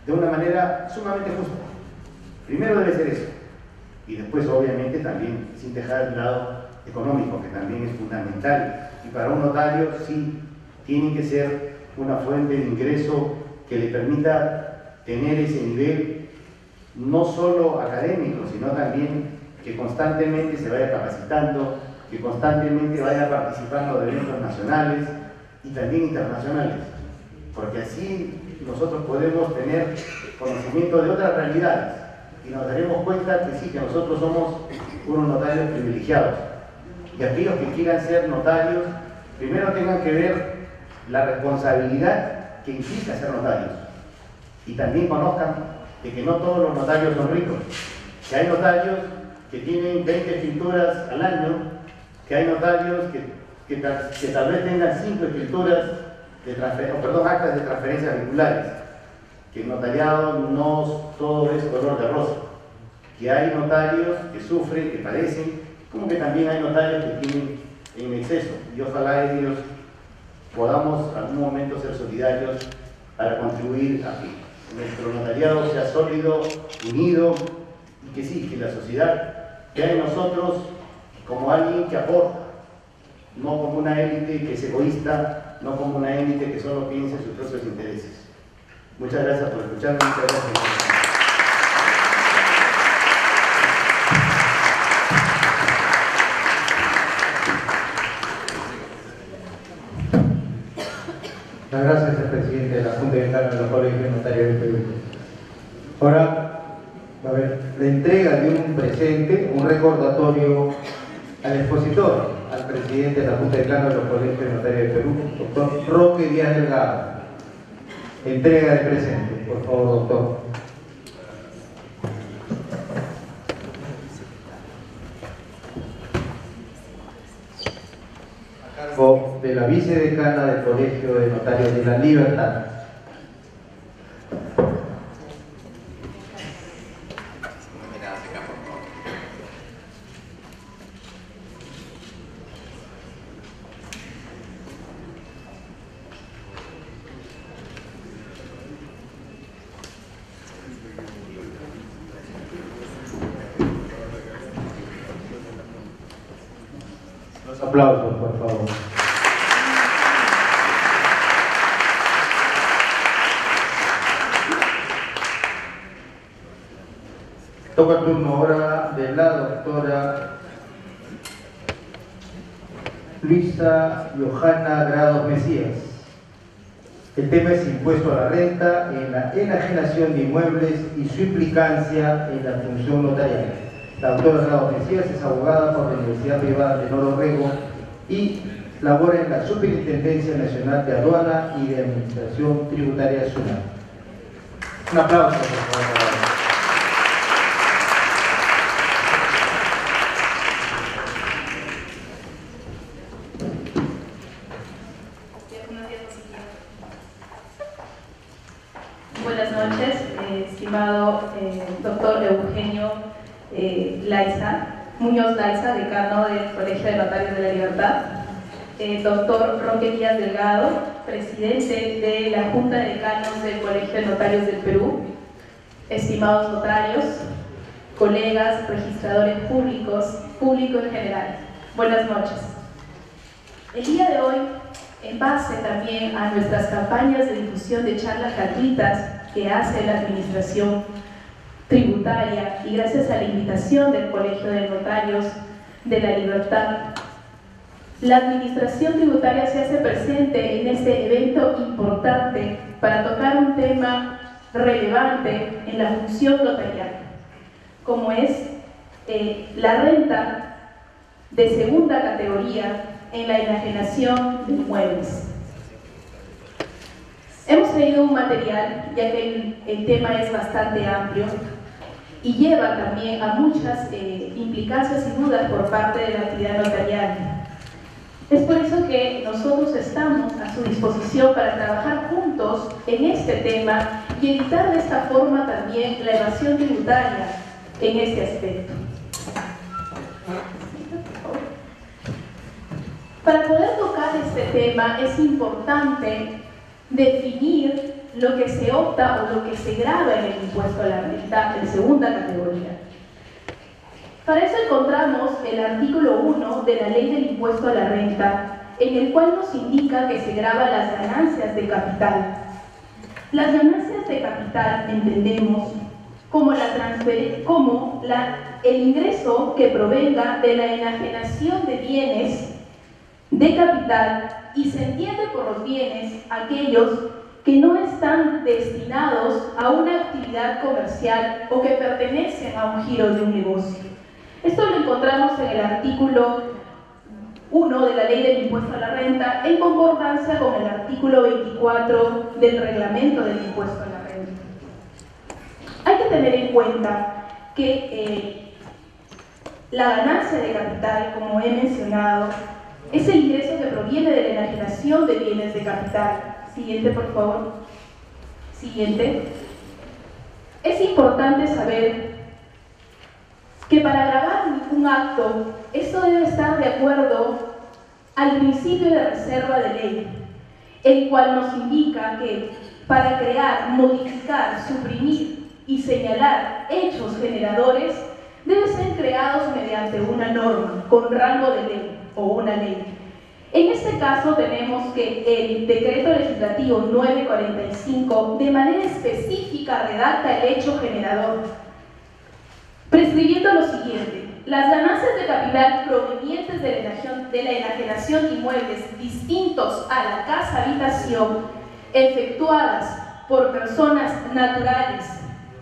de una manera sumamente justa. Primero debe ser eso. y después obviamente también sin dejar el lado económico, que también es fundamental. Y para un notario sí tiene que ser una fuente de ingreso que le permita tener ese nivel no solo académico, sino también que constantemente se vaya capacitando, que constantemente vaya participando de eventos nacionales y también internacionales, porque así nosotros podemos tener conocimiento de otras realidades y nos daremos cuenta que sí, que nosotros somos unos notarios privilegiados, y aquellos que quieran ser notarios primero tengan que ver la responsabilidad que implica ser notarios, y también conozcan de que no todos los notarios son ricos, que hay notarios que tienen 20 escrituras al año, que hay notarios que tal vez tengan 5 escrituras actas de transferencias vinculares, que el notariado no todo es color de rosa, que hay notarios que sufren, que padecen, como que también hay notarios que tienen en exceso, y ojalá ellos podamos algún momento ser solidarios para contribuir a que nuestro notariado sea sólido, unido, y que sí, que la sociedad vea en nosotros como alguien que aporta, no como una élite que es egoísta, no como una élite que solo piensa en sus propios intereses. Muchas gracias por escucharme, muchas gracias por escucharme.
Muchas gracias al presidente de la Junta Decana de los Colegios Notarios del Perú. Ahora va a haber la entrega de un presente, un recordatorio al expositor, al presidente de la Junta Decana de los Colegios Notarios del Perú, doctor Roque Díaz Delgado. Entrega de presente, por favor, doctor. A cargo de la vicedecana del Colegio de Notarios de la Libertad. Los aplausos, por favor. Toca el turno ahora de la doctora Luisa Johanna Grados Mesías. El tema es impuesto a la renta en la enajenación de inmuebles y su implicancia en la función notarial. La doctora Grados Mesías es abogada por la Universidad Privada de Noro Rego y labora en la Superintendencia Nacional de Aduana y de Administración Tributaria SUNAT. Un aplauso, por favor.
Buenas noches, estimado doctor Eugenio Muñoz Laiza, decano del Colegio de Notarios de la Libertad, doctor Roque Díaz Delgado, presidente de la Junta de Decanos del Colegio de Notarios del Perú, estimados notarios, colegas, registradores públicos, público en general, buenas noches. El día de hoy, en base también a nuestras campañas de difusión de charlas gratuitas que hace la Administración Tributaria y gracias a la invitación del Colegio de Notarios de la Libertad, la Administración Tributaria se hace presente en este evento importante para tocar un tema relevante en la función notarial, como es la renta de segunda categoría en la enajenación de inmuebles. Hemos traído un material, ya que el tema es bastante amplio y lleva también a muchas implicancias y dudas por parte de la actividad notarial. Es por eso que nosotros estamos a su disposición para trabajar juntos en este tema y evitar de esta forma también la evasión tributaria en este aspecto. Para poder tocar este tema es importante definir lo que se opta o lo que se grava en el impuesto a la renta de segunda categoría. Para eso encontramos el artículo 1 de la Ley del Impuesto a la Renta, en el cual nos indica que se grava las ganancias de capital. Las ganancias de capital entendemos como el ingreso que provenga de la enajenación de bienes de capital, y se entiende por los bienes aquellos que no están destinados a una actividad comercial o que pertenecen a un giro de un negocio. Esto lo encontramos en el artículo 1 de la Ley del Impuesto a la Renta, en concordancia con el artículo 24 del Reglamento del Impuesto a la Renta. Hay que tener en cuenta que la ganancia de capital, como he mencionado, es el ingreso que proviene de la enajenación de bienes de capital. Siguiente, por favor. Siguiente. Es importante saber que para gravar un acto, esto debe estar de acuerdo al principio de reserva de ley, el cual nos indica que para crear, modificar, suprimir y señalar hechos generadores, deben ser creados mediante una norma con rango de ley o una ley. En este caso tenemos que el Decreto Legislativo 945 de manera específica redacta el hecho generador, prescribiendo lo siguiente: las ganancias de capital provenientes de la enajenación de inmuebles distintos a la casa-habitación, efectuadas por personas naturales,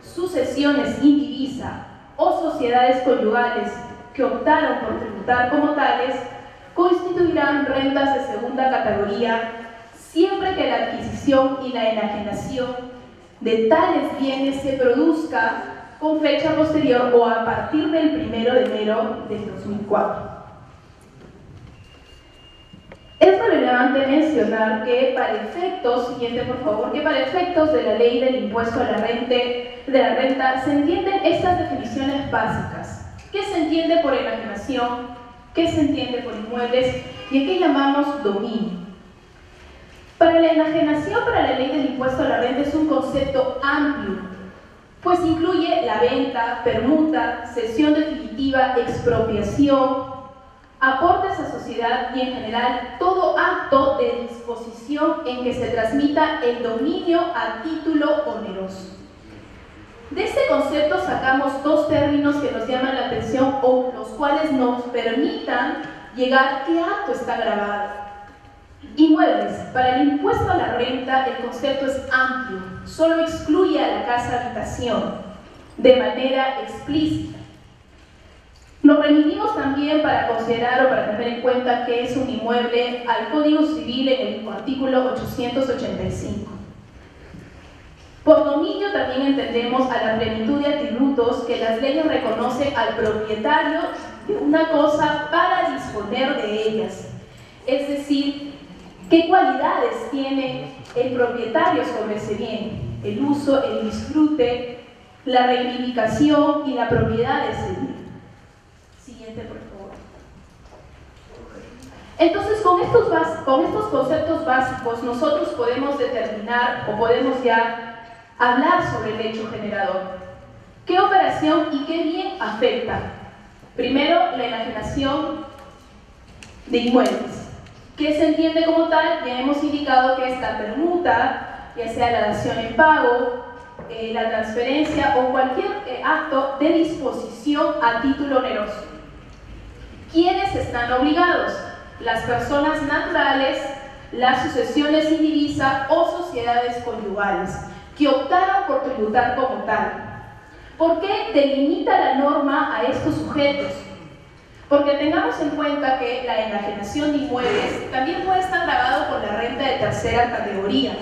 sucesiones indivisa o sociedades conyugales que optaron por tributar como tales, constituirán rentas de segunda categoría siempre que la adquisición y la enajenación de tales bienes se produzca con fecha posterior o a partir del 1 de enero del 2004. Es relevante mencionar que para efectos, siguiente por favor, que para efectos de la Ley del Impuesto a la Renta se entienden estas definiciones básicas. ¿Qué se entiende por enajenación? ¿Qué se entiende por inmuebles? ¿Y a qué llamamos dominio? Para la enajenación, para la Ley del Impuesto a la Renta es un concepto amplio, pues incluye la venta, permuta, cesión definitiva, expropiación, aportes a sociedad y en general todo acto de disposición en que se transmita el dominio a título oneroso. De este concepto sacamos dos términos que nos llaman la atención o los cuales nos permitan llegar a qué acto está grabado. Inmuebles. Para el impuesto a la renta el concepto es amplio, solo excluye a la casa-habitación de manera explícita. Nos remitimos también para considerar o para tener en cuenta qué es un inmueble al Código Civil en el artículo 885. Por dominio también entendemos a la plenitud de atributos que las leyes reconocen al propietario de una cosa para disponer de ellas. Es decir, qué cualidades tiene el propietario sobre ese bien: el uso, el disfrute, la reivindicación y la propiedad de ese bien. Siguiente, por favor. Entonces, con estos conceptos básicos, nosotros podemos determinar o podemos ya hablar sobre el hecho generador. ¿Qué operación y qué bien afecta? Primero, la enajenación de inmuebles. ¿Qué se entiende como tal? Ya hemos indicado que es la permuta, ya sea la dación en pago, la transferencia o cualquier acto de disposición a título oneroso. ¿Quiénes están obligados? Las personas naturales, las sucesiones indivisa o sociedades conyugales que optaron por tributar como tal. ¿Por qué delimita la norma a estos sujetos? Porque tengamos en cuenta que la enajenación de inmuebles también puede estar grabado por la renta de tercera categoría,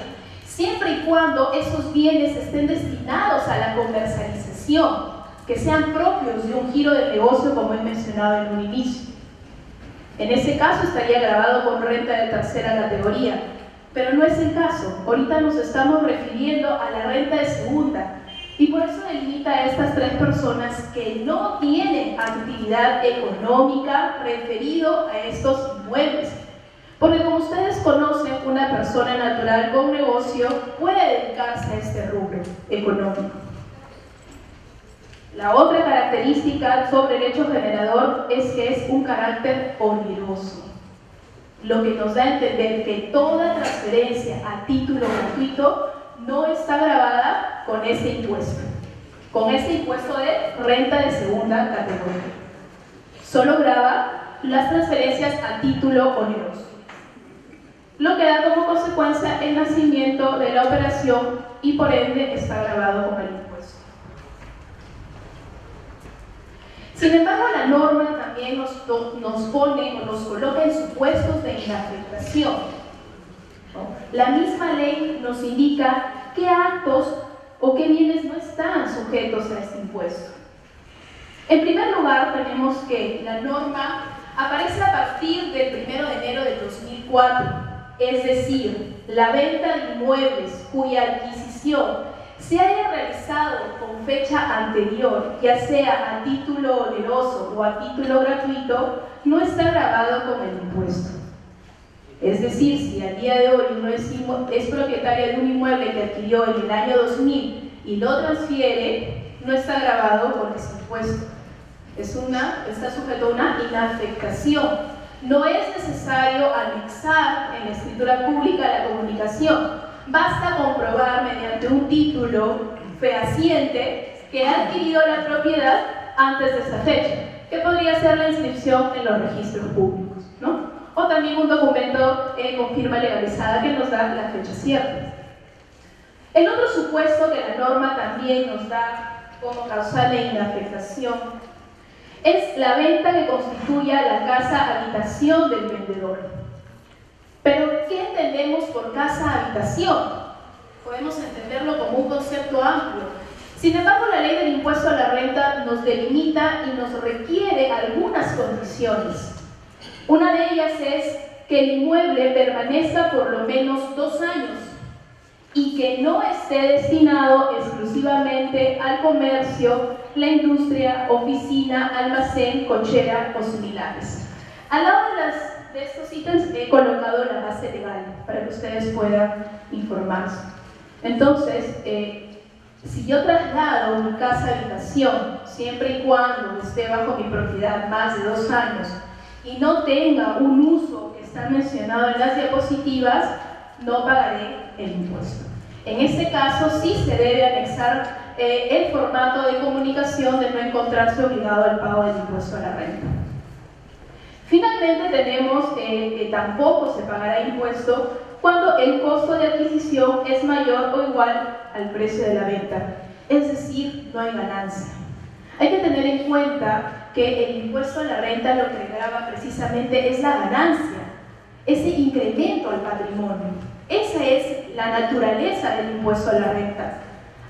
siempre y cuando esos bienes estén destinados a la comercialización, que sean propios de un giro de negocio como he mencionado en un inicio. En ese caso estaría grabado con renta de tercera categoría. Pero no es el caso. Ahorita nos estamos refiriendo a la renta de segunda y por eso delimita a estas tres personas que no tienen actividad económica referido a estos inmuebles. Porque como ustedes conocen, una persona natural con negocio puede dedicarse a este rubro económico. La otra característica sobre el hecho generador es que es un carácter oneroso, lo que nos da a entender que toda transferencia a título gratuito no está grabada con este impuesto de renta de segunda categoría. Solo graba las transferencias a título oneroso, lo que da como consecuencia el nacimiento de la operación y por ende está grabado con el impuesto. Sin embargo, la norma también nos pone o nos coloca en supuestos de inafectación, ¿no? La misma ley nos indica qué actos o qué bienes no están sujetos a este impuesto. En primer lugar, tenemos que la norma aparece a partir del 1 de enero del 2004, es decir, la venta de inmuebles cuya adquisición se haya realizado con fecha anterior, ya sea a título oneroso o a título gratuito, no está grabado con el impuesto. Es decir, si al día de hoy uno es propietario de un inmueble que adquirió en el año 2000 y lo transfiere, no está grabado con ese impuesto. Está sujeto a una inafectación. No es necesario anexar en la escritura pública la comunicación. Basta comprobar mediante un título fehaciente que ha adquirido la propiedad antes de esa fecha, que podría ser la inscripción en los registros públicos, ¿no? O también un documento con firma legalizada que nos da la fecha cierta. El otro supuesto que la norma también nos da como causal de inafectación es la venta que constituya la casa habitación del vendedor. Pero, ¿qué entendemos por casa habitación? Podemos entenderlo como un concepto amplio. Sin embargo, la ley del impuesto a la renta nos delimita y nos requiere algunas condiciones. Una de ellas es que el inmueble permanezca por lo menos 2 años y que no esté destinado exclusivamente al comercio, la industria, oficina, almacén, cochera o similares. Al lado de estos ítems he colocado la base legal para que ustedes puedan informarse. Entonces, si yo traslado mi casa habitación, siempre y cuando esté bajo mi propiedad más de 2 años y no tenga un uso que está mencionado en las diapositivas, no pagaré el impuesto. En este caso sí se debe anexar el formato de comunicación de no encontrarse obligado al pago del impuesto a la renta. Finalmente tenemos que tampoco se pagará impuesto cuando el costo de adquisición es mayor o igual al precio de la venta, es decir, no hay ganancia. Hay que tener en cuenta que el impuesto a la renta lo que grava precisamente es la ganancia, ese incremento al patrimonio. Esa es la naturaleza del impuesto a la renta.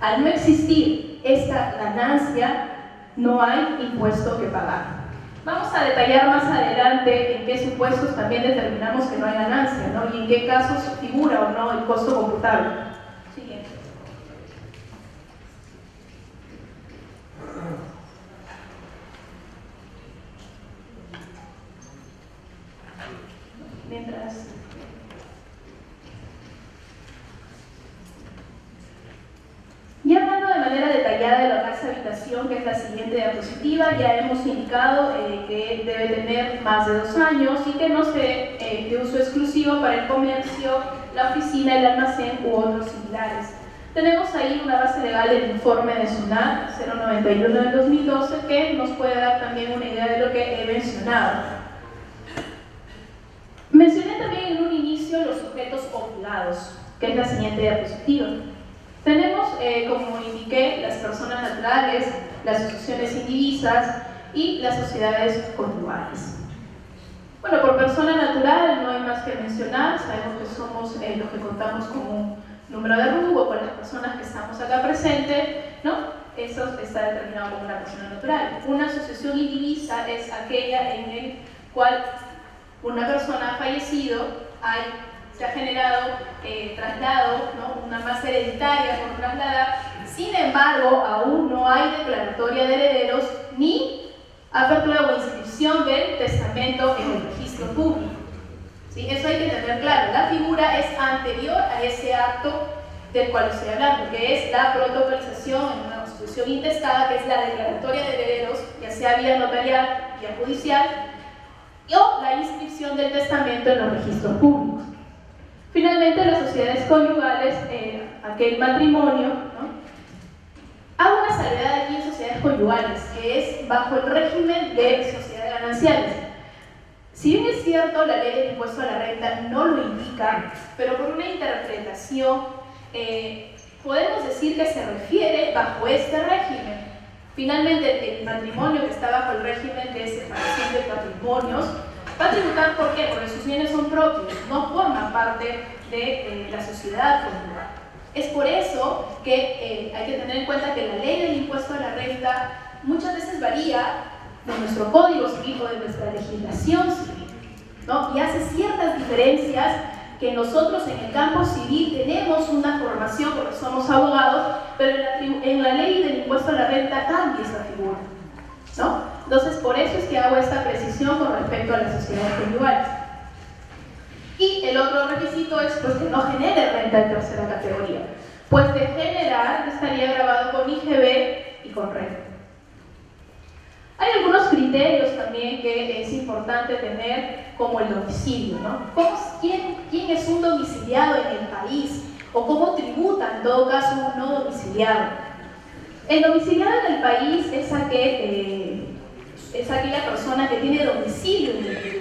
Al no existir esta ganancia, no hay impuesto que pagar. Vamos a detallar más adelante en qué supuestos también determinamos que no hay ganancia, ¿no? Y en qué casos figura o no el costo computable. Siguiente. Mientras... Y hablando de manera detallada de la casa habitación, que es la siguiente diapositiva, ya hemos indicado que debe tener más de 2 años y que no sea de uso exclusivo para el comercio, la oficina, el almacén u otros similares. Tenemos ahí una base legal del informe de SUNAT 091 del 2012 que nos puede dar también una idea de lo que he mencionado. Mencioné también en un inicio los sujetos obligados, que es la siguiente diapositiva. Tenemos, como indiqué, las personas naturales, las asociaciones indivisas y las sociedades conyugales. Bueno, por persona natural no hay más que mencionar, sabemos que somos los que contamos con un número de RUC o con las personas que estamos acá presentes, ¿no? Eso está determinado como una persona natural. Una asociación indivisa es aquella en el cual una persona ha fallecido, se ha generado traslado, ¿no? Una masa hereditaria por trasladar, sin embargo, aún no hay declaratoria de herederos ni apertura o inscripción del testamento en el registro público. ¿Sí? Eso hay que tener claro. La figura es anterior a ese acto del cual estoy hablando, que es la protocolización en una sucesión intestada, que es la declaratoria de herederos, ya sea vía notarial, vía judicial, o la inscripción del testamento en los registros públicos. Finalmente, las sociedades conyugales, aquel matrimonio, ¿no? Hago una salvedad aquí en sociedades conyugales, que es bajo el régimen de sociedades gananciales. Si bien es cierto, la ley del impuesto a la renta no lo indica, pero por una interpretación podemos decir que se refiere bajo este régimen. Finalmente, el matrimonio que está bajo el régimen de separación de patrimonios va a tributar, ¿por qué? Porque sus bienes son propios, no forman parte de la sociedad conyugal. Es por eso que hay que tener en cuenta que la ley del impuesto a la renta muchas veces varía de nuestro código civil o de nuestra legislación civil, ¿no? Y hace ciertas diferencias que nosotros en el campo civil tenemos una formación porque somos abogados, pero en la ley del impuesto a la renta cambia esa figura, ¿no? Entonces, por eso es que hago esta precisión con respecto a las sociedades conyugales. Y el otro requisito es pues, que no genere renta de tercera categoría, pues de generar estaría grabado con IGB y con renta. Hay algunos criterios también que es importante tener, como el domicilio, ¿no? ¿Quién es un domiciliado en el país? ¿O cómo tributa en todo caso un no domiciliado? El domiciliado en el país es aquella persona que tiene domicilio en el Perú.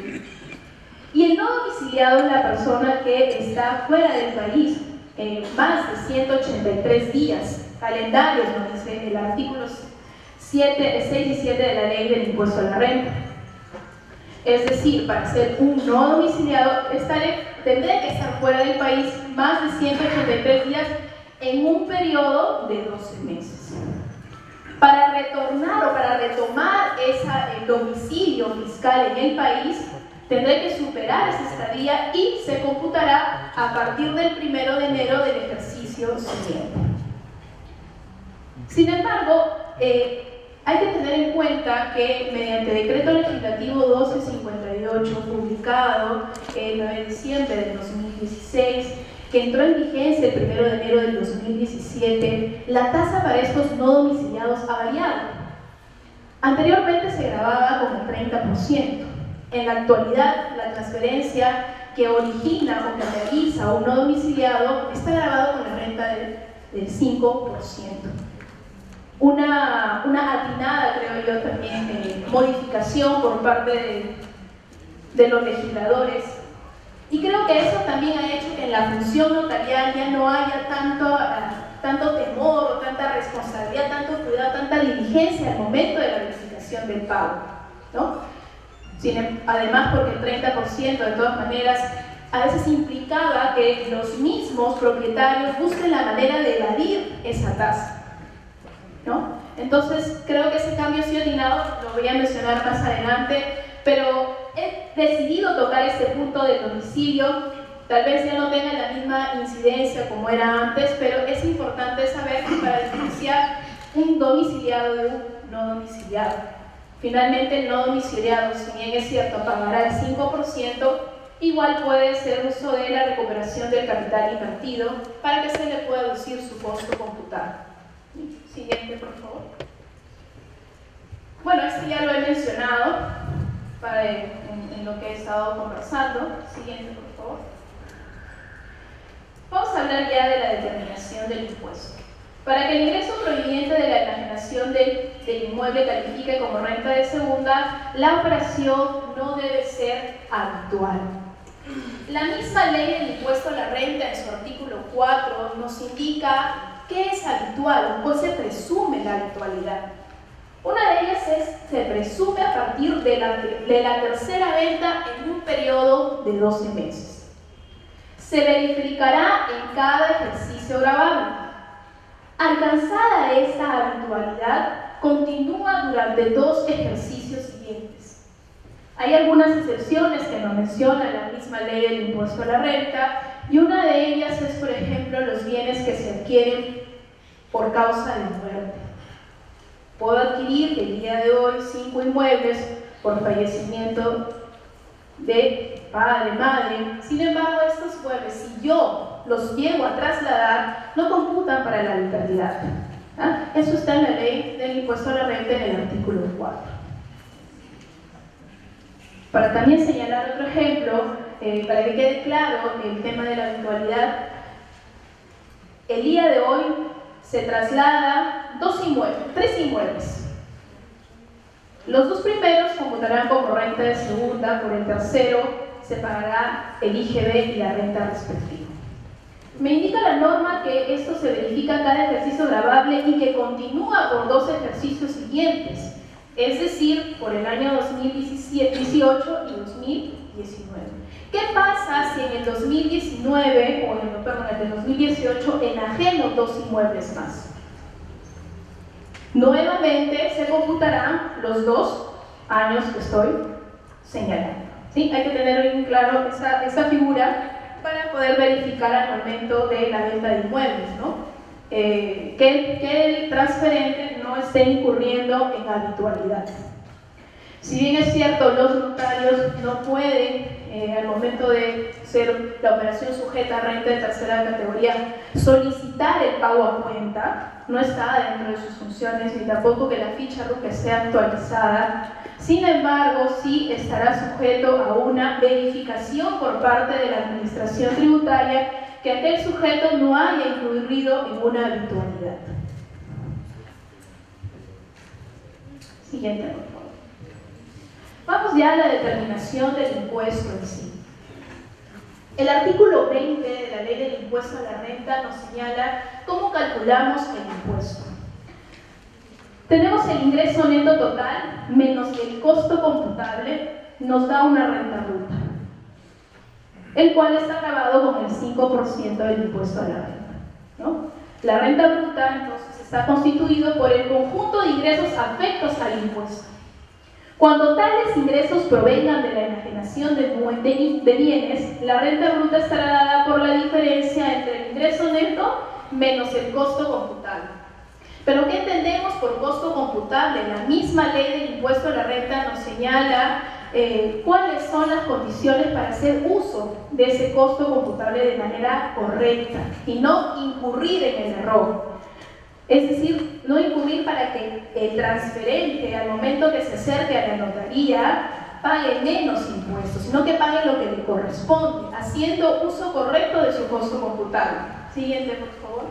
Y el no domiciliado es la persona que está fuera del país más de 183 días calendarios, nos dice el artículo 6 y 7 de la ley del impuesto a la renta. Es decir, para ser un no domiciliado tendré que estar fuera del país más de 183 días en un periodo de 12 meses. Para retornar o para retomar ese domicilio fiscal en el país, tendré que superar esa estadía y se computará a partir del 1 de enero del ejercicio siguiente. Sin embargo, hay que tener en cuenta que mediante decreto legislativo 1258 publicado el 9 de diciembre del 2016, que entró en vigencia el 1 de enero del 2017, la tasa para estos no domiciliados ha variado. Anteriormente se grababa con el 30%. En la actualidad, la transferencia que origina o que realiza un no domiciliado está grabado con la renta del 5%. Una atinada, creo yo, también modificación por parte de los legisladores. Y creo que eso también ha hecho que en la función notarial ya no haya tanto temor, o tanta responsabilidad, tanto cuidado, tanta diligencia al momento de la verificación del pago, ¿no? Además, porque el 30% de todas maneras a veces implicaba que los mismos propietarios busquen la manera de evadir esa tasa, ¿no? Entonces, creo que ese cambio sí atinado, lo voy a mencionar más adelante, pero he decidido tocar este punto del domicilio. Tal vez ya no tenga la misma incidencia como era antes, pero es importante saber que para diferenciar un domiciliado de un no domiciliado. Finalmente, el no domiciliado, si bien es cierto, pagará el 5%, igual puede hacer uso de la recuperación del capital invertido para que se le pueda reducir su costo computado. Siguiente, por favor. Bueno, este ya lo he mencionado en lo que he estado conversando. Siguiente, por favor. Vamos a hablar ya de la determinación del impuesto. Para que el ingreso proveniente de la enajenación del inmueble califique como renta de segunda, la operación no debe ser habitual. La misma ley del impuesto a la renta, en su artículo 4, nos indica qué es habitual o se presume la habitualidad. Una de ellas se presume a partir de la tercera venta en un periodo de 12 meses. Se verificará en cada ejercicio grabable. Alcanzada esa habitualidad, continúa durante 2 ejercicios siguientes. Hay algunas excepciones que nos menciona la misma ley del impuesto a la renta, y una de ellas es, por ejemplo, los bienes que se adquieren por causa de muerte. Puedo adquirir el día de hoy 5 inmuebles por fallecimiento de padre, madre. Sin embargo, estos inmuebles, si yo los llego a trasladar, no computan para la habitualidad. Eso está en la ley del impuesto a la renta en el artículo 4. Para también señalar otro ejemplo, para que quede claro el tema de la habitualidad, el día de hoy se traslada tres inmuebles. Los dos primeros computarán como renta de segunda, por el tercero se pagará el IGB y la renta respectiva. Me indica la norma que esto se verifica cada ejercicio gravable y que continúa por 2 ejercicios siguientes, es decir, por el año 2018 y 2019. ¿Qué pasa si en el 2019, o en el 2018, enajeno 2 inmuebles más? Nuevamente se computarán los 2 años que estoy señalando. ¿Sí? Hay que tener bien claro esa figura para poder verificar al momento de la venta de inmuebles, ¿no? Que el transferente no esté incurriendo en habitualidad. Si bien es cierto, los notarios no pueden, al momento de ser la operación sujeta a renta de tercera categoría, solicitar el pago a cuenta, no está dentro de sus funciones, ni tampoco que la ficha RUC sea actualizada. Sin embargo, sí estará sujeto a una verificación por parte de la Administración Tributaria que aquel sujeto no haya incurrido en una habitualidad. Siguiente, por favor. Vamos ya a la determinación del impuesto en sí. El artículo 20 de la Ley del Impuesto a la Renta nos señala cómo calculamos el impuesto. Tenemos el ingreso neto total menos el costo computable, nos da una renta bruta, el cual está grabado con el 5% del impuesto a la renta, ¿no? La renta bruta entonces está constituido por el conjunto de ingresos afectos al impuesto. Cuando tales ingresos provengan de la enajenación de bienes, la renta bruta estará dada por la diferencia entre el ingreso neto menos el costo computable. Pero ¿qué entendemos por costo computable? La misma ley del impuesto a la renta nos señala cuáles son las condiciones para hacer uso de ese costo computable de manera correcta y no incurrir en el error. Es decir, no incurrir para que el transferente, al momento que se acerque a la notaría, pague menos impuestos, sino que pague lo que le corresponde, haciendo uso correcto de su costo computable. Siguiente, por favor.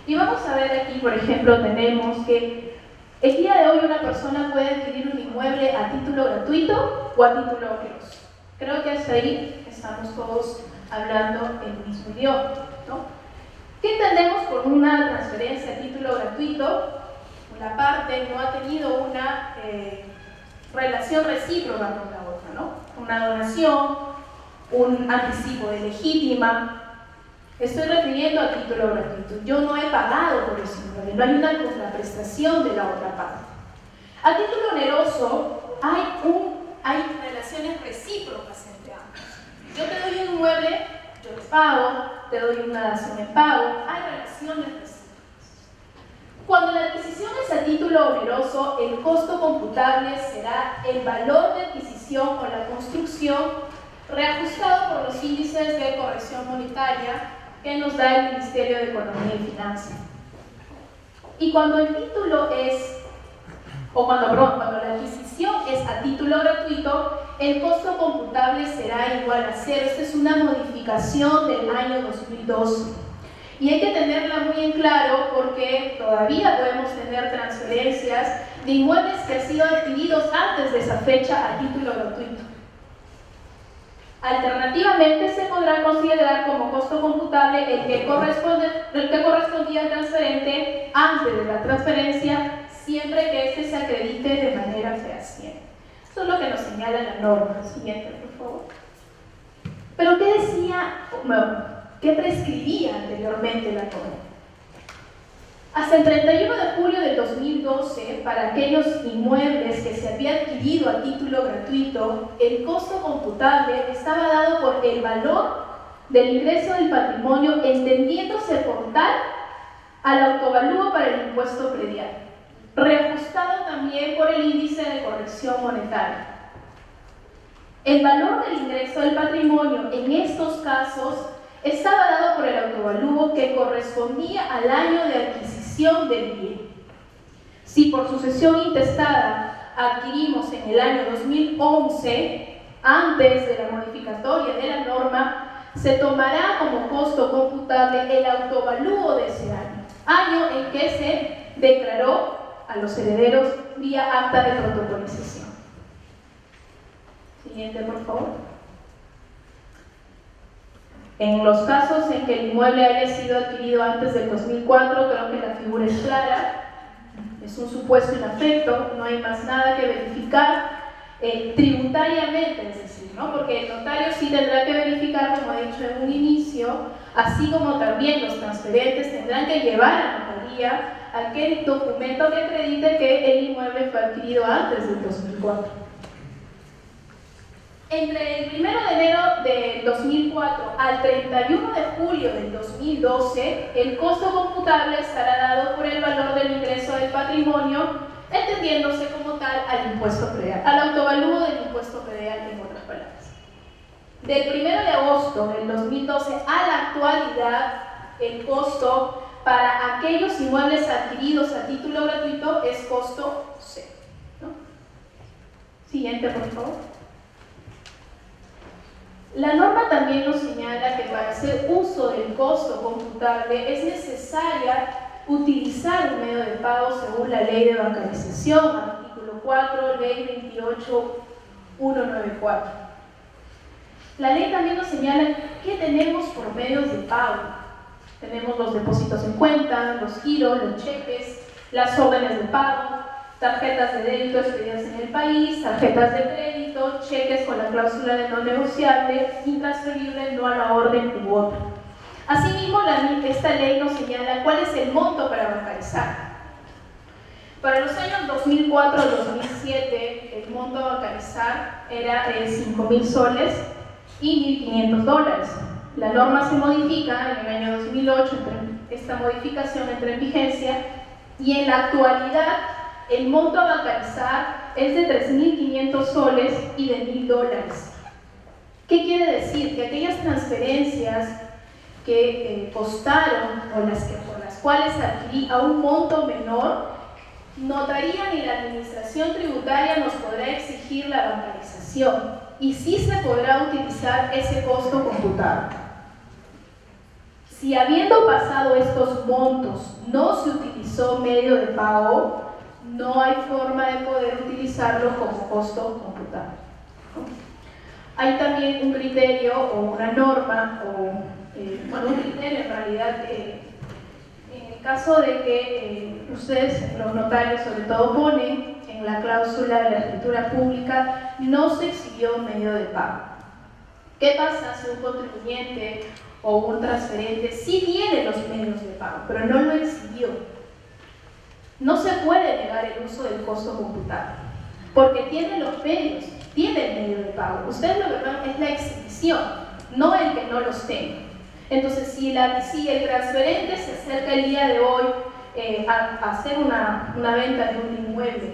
Y vamos a ver aquí, por ejemplo, tenemos que el día de hoy una persona puede adquirir un inmueble a título gratuito o a título oneroso. Creo que hasta ahí estamos todos hablando el mismo idioma, ¿no? ¿Qué entendemos por una transferencia a título gratuito? La parte no ha tenido una relación recíproca con la otra, ¿no? Una donación, un anticipo de legítima. Estoy refiriendo a título gratuito. Yo no he pagado por ese inmueble, no hay una contraprestación de la otra parte. A título oneroso hay relaciones recíprocas entre ambos. Yo te doy un inmueble, yo te pago, te doy una dación en pago, hay relaciones recíprocas. Cuando la adquisición es a título oneroso, el costo computable será el valor de adquisición o la construcción reajustado por los índices de corrección monetaria que nos da el Ministerio de Economía y Finanzas. Y cuando el título cuando la adquisición es a título gratuito, el costo computable será igual a 0. Esta es una modificación del año 2012. Y hay que tenerla muy en claro porque todavía podemos tener transferencias de inmuebles que han sido adquiridos antes de esa fecha a título gratuito. Alternativamente, se podrá considerar como costo computable el que correspondía al transferente antes de la transferencia, siempre que éste se acredite de manera fehaciente. Eso es lo que nos señala la norma. Siguiente, por favor. Pero ¿qué decía, qué prescribía anteriormente la norma? Hasta el 31 de julio del 2012, para aquellos inmuebles que se había adquirido a título gratuito, el costo computable estaba dado por el valor del ingreso del patrimonio, entendiéndose por tal al autovalúo para el impuesto predial, reajustado también por el índice de corrección monetaria. El valor del ingreso del patrimonio en estos casos estaba dado por el autovalúo que correspondía al año de adquisición del bien. Si por sucesión intestada adquirimos en el año 2011, antes de la modificatoria de la norma, se tomará como costo computable el autovalúo de ese año en que se declaró a los herederos vía acta de protocolización. Siguiente, por favor. En los casos en que el inmueble haya sido adquirido antes del 2004, creo que la figura es clara, es un supuesto inafecto, no hay más nada que verificar tributariamente, es decir, ¿no? Porque el notario sí tendrá que verificar, como he dicho en un inicio, así como también los transferentes tendrán que llevar a notaría aquel documento que acredite que el inmueble fue adquirido antes del 2004. Entre el 1 de enero del 2004 al 31 de julio del 2012, el costo computable estará dado por el valor del ingreso del patrimonio, entendiéndose como tal al impuesto predial, al autovalúo del impuesto predial, en otras palabras. Del 1 de agosto del 2012 a la actualidad, el costo para aquellos inmuebles adquiridos a título gratuito es costo cero, ¿no? Siguiente, por favor. La norma también nos señala que para hacer uso del costo computable es necesaria utilizar un medio de pago según la Ley de Bancarización, artículo 4, Ley 28194. La ley también nos señala qué tenemos por medios de pago. Tenemos los depósitos en cuenta, los giros, los cheques, las órdenes de pago, tarjetas de débito expedidas en el país, tarjetas de crédito, cheques con la cláusula de no negociable, intransferible, no a la orden u otra. Asimismo, esta ley nos señala cuál es el monto para bancarizar. Para los años 2004 al 2007, el monto a bancarizar era de 5.000 soles y $1.500. La norma se modifica en el año 2008, esta modificación entra en vigencia, y en la actualidad el monto a bancarizar es de 3.500 soles y de $1.000. ¿Qué quiere decir? Que aquellas transferencias que costaron o por las cuales adquirí a un monto menor, notaría ni la administración tributaria nos podrá exigir la bancarización y sí se podrá utilizar ese costo computable. Si habiendo pasado estos montos no se utilizó medio de pago, no hay forma de poder utilizarlo como costo computable. Hay también un criterio o una norma, bueno, un criterio en realidad, en el caso de que ustedes, los notarios sobre todo, ponen en la cláusula de la escritura pública, no se exigió medio de pago. ¿Qué pasa si un contribuyente o un transferente sí tiene los medios de pago, pero no lo exigió? No se puede negar el uso del costo computable, porque tiene los medios, tiene el medio de pago. Ustedes lo que ven es la exhibición, no el que no los tenga. Entonces, si el transferente se acerca el día de hoy a hacer una venta de un inmueble,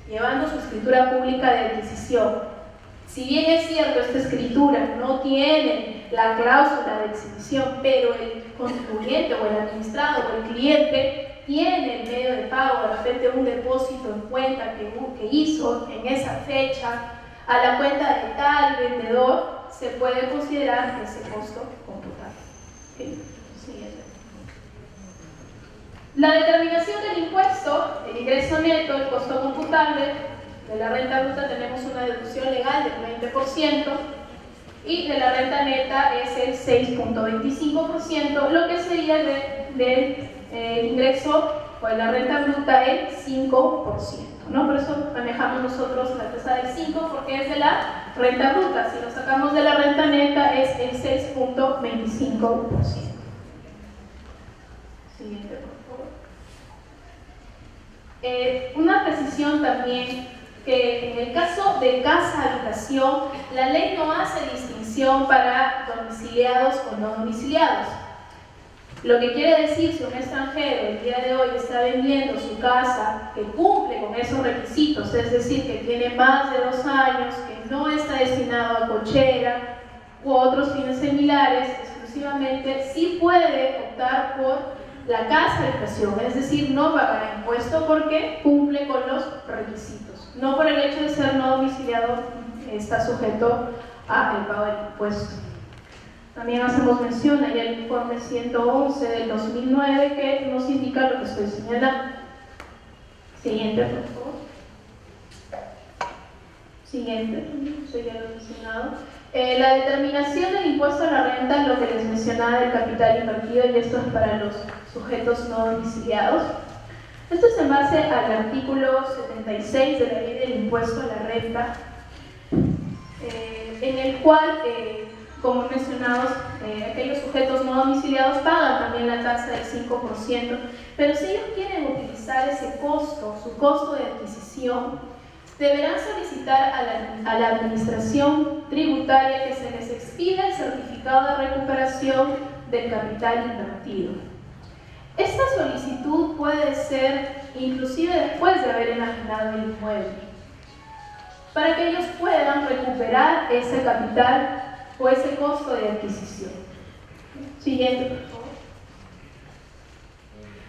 llevando su escritura pública de adquisición, si bien es cierto, esta escritura no tiene la cláusula de exhibición, pero el contribuyente o el administrado o el cliente tiene el medio de pago, de repente un depósito en cuenta que hizo en esa fecha a la cuenta de tal vendedor, se puede considerar ese costo computable. ¿Okay? Siguiente. La determinación del impuesto, el ingreso neto, el costo computable de la renta bruta, tenemos una deducción legal del 20% y de la renta neta es el 6.25%, lo que sería del ingreso o de la renta bruta el 5%, ¿no? Por eso manejamos nosotros la tasa del 5 porque es de la renta bruta. Si lo sacamos de la renta neta es el 6.25%. Siguiente, por favor. Una precisión también, que en el caso de casa-habitación, la ley no hace distinción para domiciliados o no domiciliados. Lo que quiere decir, si un extranjero el día de hoy está vendiendo su casa que cumple con esos requisitos, es decir, que tiene más de 2 años, que no está destinado a cochera u otros fines similares exclusivamente, sí puede optar por la casa habitación, es decir, no pagará impuesto porque cumple con los requisitos. No por el hecho de ser no domiciliado está sujeto al pago del impuesto. También hacemos mención ahí al informe 111 del 2009 que nos indica lo que estoy señalando. Siguiente, por favor. Siguiente, eso ya lo he mencionado. La determinación del impuesto a la renta, lo que les mencionaba del capital invertido, y esto es para los sujetos no domiciliados. Esto es en base al artículo 76 de la Ley del Impuesto a la Renta, en el cual, como mencionados, aquellos sujetos no domiciliados pagan también la tasa del 5%, pero si ellos quieren utilizar ese costo, su costo de adquisición, deberán solicitar a la administración tributaria que se les expida el certificado de recuperación del capital invertido. Esta solicitud puede ser inclusive después de haber enajenado el inmueble, para que ellos puedan recuperar ese capital o ese costo de adquisición. Siguiente, por favor.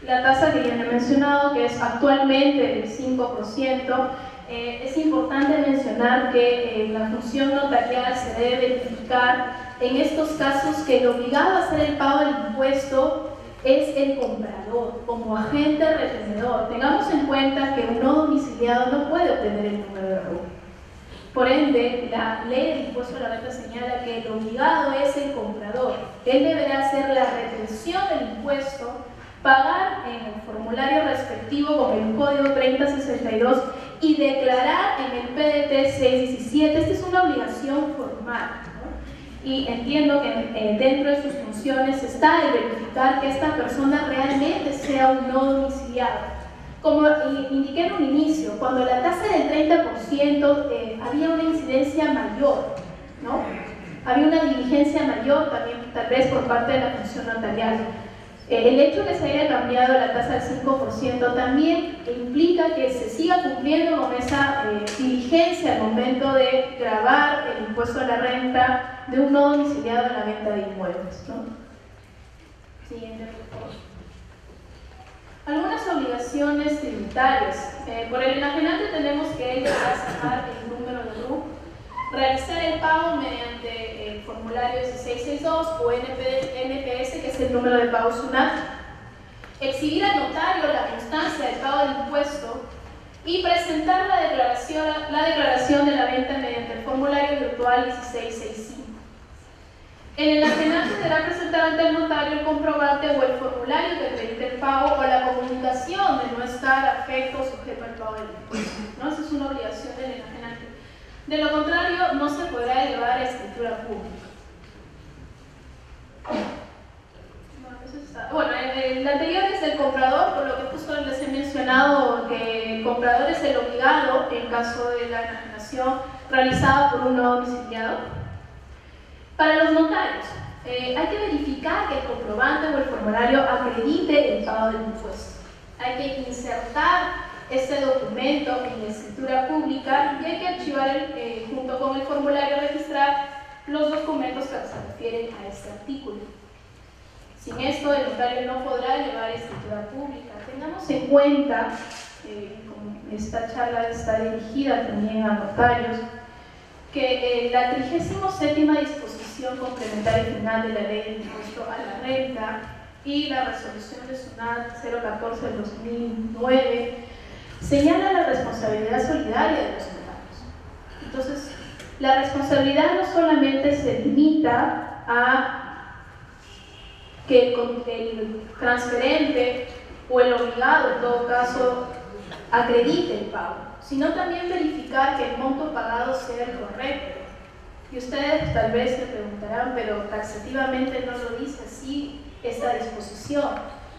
La tasa que ya he mencionado, que es actualmente del 5%, es importante mencionar que en la función notarial se debe verificar en estos casos que el obligado a hacer el pago del impuesto es el comprador, como agente retenedor. Tengamos en cuenta que un no domiciliado no puede obtener el número de RUC. Por ende, la ley del impuesto a la renta señala que el obligado es el comprador. Él deberá hacer la retención del impuesto, pagar en el formulario respectivo con el código 3062 y declarar en el PDT 617. Esta es una obligación formal, ¿no? Y entiendo que dentro de sus funciones está el verificar que esta persona realmente sea un no domiciliado. Como indiqué en un inicio, cuando la tasa del 30% había una incidencia mayor, ¿no? Había una diligencia mayor también, tal vez por parte de la función notarial. El hecho de que se haya cambiado la tasa del 5% también implica que se siga cumpliendo con esa diligencia al momento de gravar el impuesto a la renta de un no domiciliado en la venta de inmuebles, ¿no? Siguiente, por favor. Algunas obligaciones tributarias. Por el enajenante tenemos que él deberá sacar el número de RUC, realizar el pago mediante el formulario 1662 o NPS, que es el número de pago SUNAT, exhibir al notario la constancia del pago del impuesto y presentar la declaración de la venta mediante el formulario virtual 1665. En el enajenante deberá presentar ante el notario el comprobante o el formulario que acredite el pago o la comunicación de no estar afecto o sujeto al pago del impuesto, ¿no? Esa es una obligación del enajenante. De lo contrario, no se podrá elevar a escritura pública. Bueno, el anterior es el comprador, por lo que justo les he mencionado que el comprador es el obligado en caso de la enajenación realizada por un no domiciliado. Para los notarios, hay que verificar que el comprobante o el formulario acredite el pago del impuesto. Hay que insertar este documento en la escritura pública y hay que archivar junto con el formulario registrar los documentos que se refieren a este artículo. Sin esto, el notario no podrá elevar escritura pública. Tengamos en cuenta, como esta charla está dirigida también a notarios, que la 37ª disposición complementaria final de la Ley del Impuesto a la Renta y la resolución de SUNAT 014 del 2009 señala la responsabilidad solidaria de los notarios. Entonces, la responsabilidad no solamente se limita a que el transferente o el obligado, en todo caso, acredite el pago, sino también verificar que el monto pagado sea el correcto. Y ustedes tal vez se preguntarán, pero taxativamente no lo dice así esta disposición.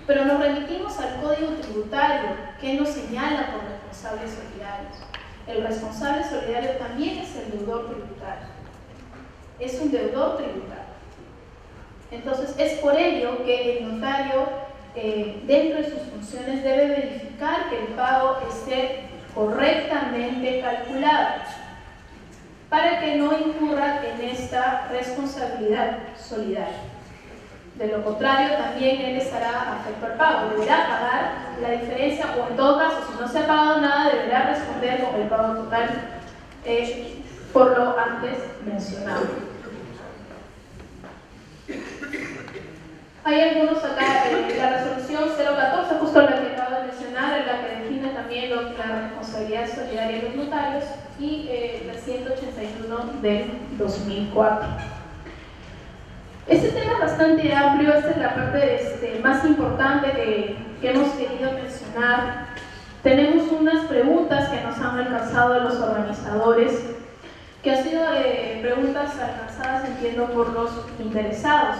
Pero nos remitimos al Código Tributario, que nos señala por responsables solidarios. El responsable solidario también es el deudor tributario. Es un deudor tributario. Entonces, es por ello que el notario, dentro de sus funciones, debe verificar que el pago esté correctamente calculado para que no incurra en esta responsabilidad solidaria. De lo contrario, también él estará afecto al pago. Deberá pagar la diferencia, o en todo caso, si no se ha pagado nada, deberá responder con el pago total por lo antes mencionado. Hay algunos acá, la resolución 014, justo la que acabo de mencionar, en la que define también la responsabilidad solidaria de los notarios, y la 181 del 2004. Este tema es bastante amplio, esta es la parte más importante que hemos querido mencionar. Tenemos unas preguntas que nos han alcanzado de los organizadores, que han sido preguntas alcanzadas, entiendo, por los interesados,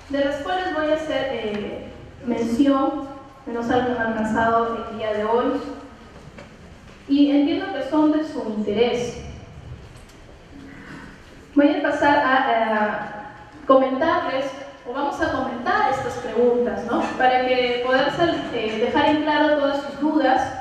de las cuales voy a hacer mención, que nos han alcanzado el día de hoy, y entiendo que son de su interés. Voy a pasar a comentarles, o vamos a comentar estas preguntas, ¿no? Para que poder dejar en claro todas sus dudas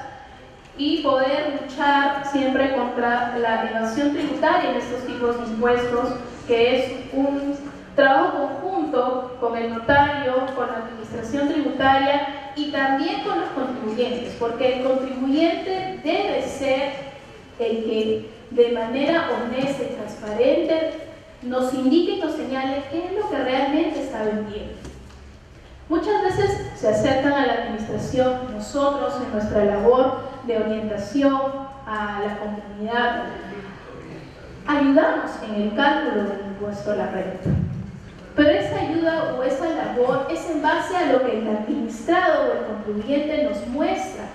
y poder luchar siempre contra la evasión tributaria en estos tipos de impuestos, que es un trabajo conjunto con el notario, con la administración tributaria y también con los contribuyentes, porque el contribuyente debe ser el que de manera honesta y transparente nos indique y nos señale qué es lo que realmente está vendiendo. Muchas veces se acercan a la administración, nosotros en nuestra labor de orientación a la comunidad, ayudamos en el cálculo del impuesto a la renta. Pero esa ayuda o esa labor es en base a lo que el administrado o el contribuyente nos muestra.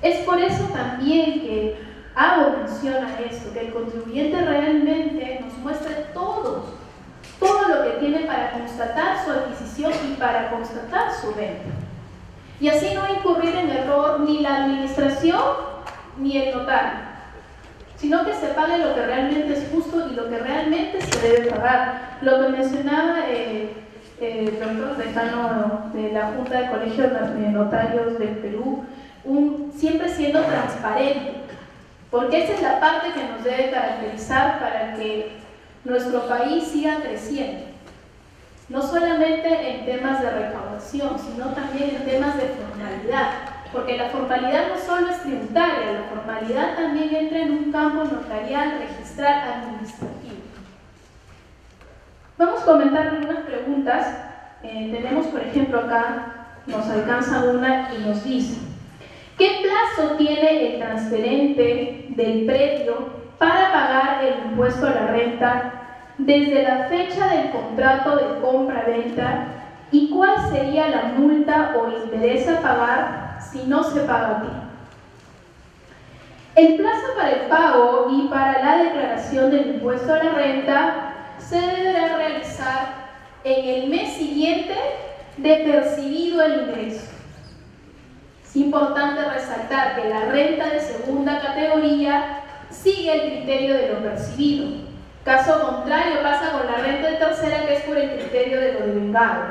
Es por eso también que hago mención a esto, que el contribuyente realmente nos muestre todo lo que tiene para constatar su adquisición y para constatar su venta. Y así no incurrir en error ni la administración ni el notario, sino que se pague lo que realmente es justo y lo que realmente se debe pagar. Lo que mencionaba el doctor decano de la Junta de Colegios de Notarios del Perú, siempre siendo transparente, porque esa es la parte que nos debe caracterizar para que nuestro país siga creciendo, no solamente en temas de recaudación, sino también en temas de formalidad, porque la formalidad no solo es tributaria, la formalidad también entra en un campo notarial, registral, administrativo. Vamos a comentar algunas preguntas. Tenemos, por ejemplo, acá, nos alcanza una y nos dice: ¿qué plazo tiene el transferente del predio para pagar el impuesto a la renta desde la fecha del contrato de compra-venta, y cuál sería la multa o interés a pagar si no se paga a tiempo? El plazo para el pago y para la declaración del impuesto a la renta se deberá realizar en el mes siguiente de percibido el ingreso. Es importante resaltar que la renta de segunda categoría sigue el criterio de lo percibido. Caso contrario pasa con la renta de tercera, que es por el criterio de lo devengado.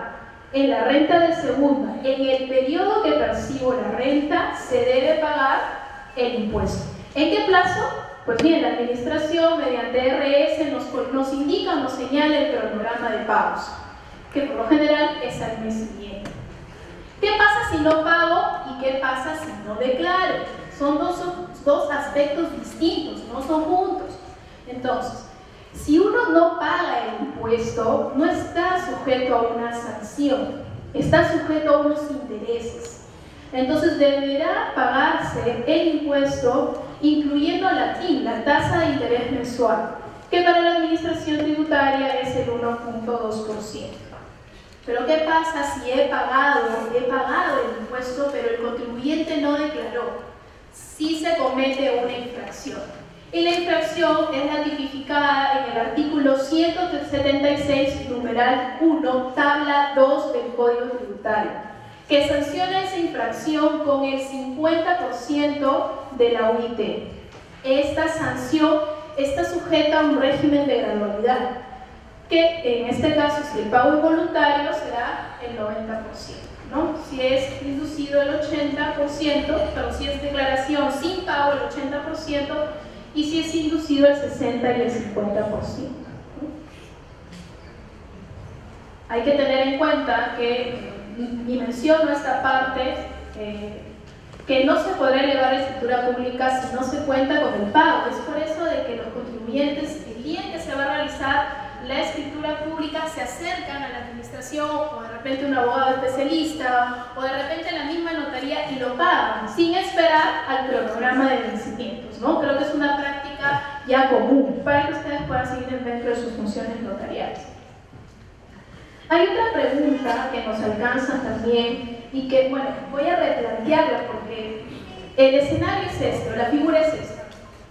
En la renta de segunda, en el periodo que percibo la renta, se debe pagar el impuesto. ¿En qué plazo? Pues bien, la administración mediante RS nos indica, nos señala el cronograma de pagos, que por lo general es al mes siguiente. ¿Qué pasa si no pago y qué pasa si no declaro? Son dos aspectos distintos, no son juntos. Entonces, si uno no paga el impuesto, no está sujeto a una sanción, está sujeto a unos intereses. Entonces deberá pagarse el impuesto incluyendo la TIN, la tasa de interés mensual, que para la administración tributaria es el 1.2%. Pero ¿qué pasa si he pagado el impuesto, pero el contribuyente no declaró? Si se comete una infracción. Y la infracción es la tipificada en el artículo 176, numeral 1, tabla 2 del Código Tributario, que sanciona esa infracción con el 50% de la UIT. Esta sanción está sujeta a un régimen de gradualidad, que en este caso, si el pago es voluntario, será el 90%, ¿no? Si es inducido el 80%, pero si es declaración sin pago el 80%, y si es inducido el 60% y el 50%. Hay que tener en cuenta que, y menciono esta parte, que no se podrá elevar la escritura pública si no se cuenta con el pago. Es por eso de que los contribuyentes, el día en que se va a realizar la escritura pública, se acercan a la administración o de repente un abogado especialista o de repente la misma notaría y lo pagan sin esperar al cronograma de vencimientos, ¿no? Creo que es una práctica ya común para que ustedes puedan seguir dentro de sus funciones notariales. Hay otra pregunta que nos alcanza también y que, bueno, voy a replantearla porque el escenario es esto, la figura es esta.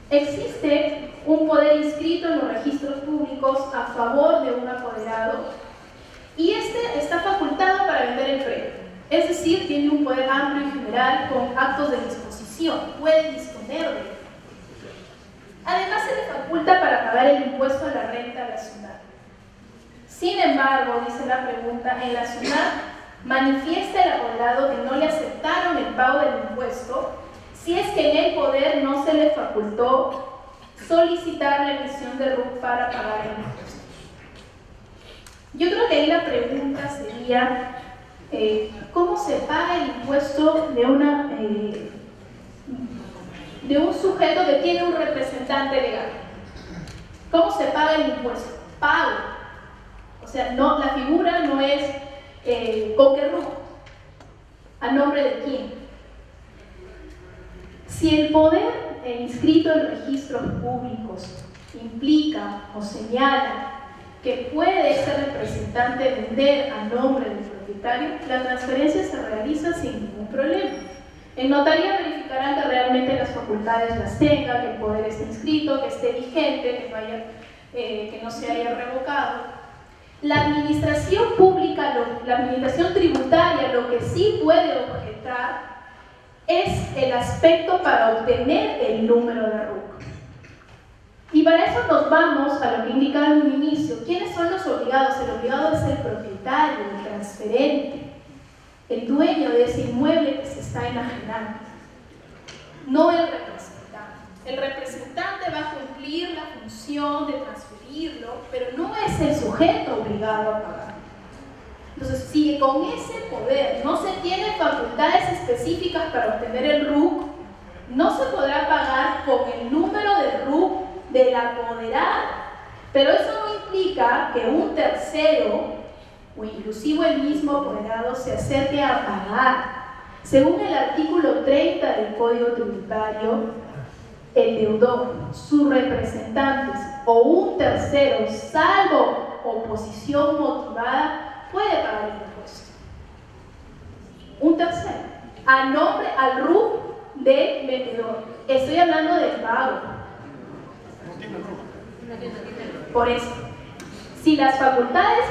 Existe un poder inscrito en los registros públicos a favor de un apoderado y este está facultado para vender el predio. Es decir, tiene un poder amplio y general con actos de disposición, puede disponer de él. Además, se le faculta para pagar el impuesto a la renta a la SUNAT. Sin embargo, dice la pregunta, en la SUNAT manifiesta el apoderado que no le aceptaron el pago del impuesto si es que en el poder no se le facultó solicitar la emisión de RUC para pagar el impuesto. Yo creo que ahí la pregunta sería, ¿cómo se paga el impuesto de un sujeto que tiene un representante legal? ¿Cómo se paga el impuesto? Pago. O sea, no, la figura no es ¿con qué RUC? ¿A nombre de quién? Si el poder inscrito en registros públicos implica o señala que puede ese representante vender a nombre del propietario, la transferencia se realiza sin ningún problema. En notaría verificarán que realmente las facultades las tenga, que el poder esté inscrito, que esté vigente, que no se haya revocado. La administración pública, la administración tributaria, lo que sí puede objetar es el aspecto para obtener el número de RUC. Y para eso nos vamos a lo que indicaba en un inicio. ¿Quiénes son los obligados? El obligado es el propietario, el transferente, el dueño de ese inmueble que se está enajenando, no el representante. El representante va a cumplir la función de transferirlo, pero no es el sujeto obligado a pagar. Entonces, si con ese poder no se tienen facultades específicas para obtener el RUC, no se podrá pagar con el número de RUC del apoderado. Pero eso no implica que un tercero, o inclusive el mismo apoderado, se acerque a pagar. Según el artículo 30 del Código Tributario, el deudor, sus representantes o un tercero, salvo oposición motivada, puede pagar el impuesto. Un tercero, al RUC del vendedor. Estoy hablando del pago. Por eso, si las facultades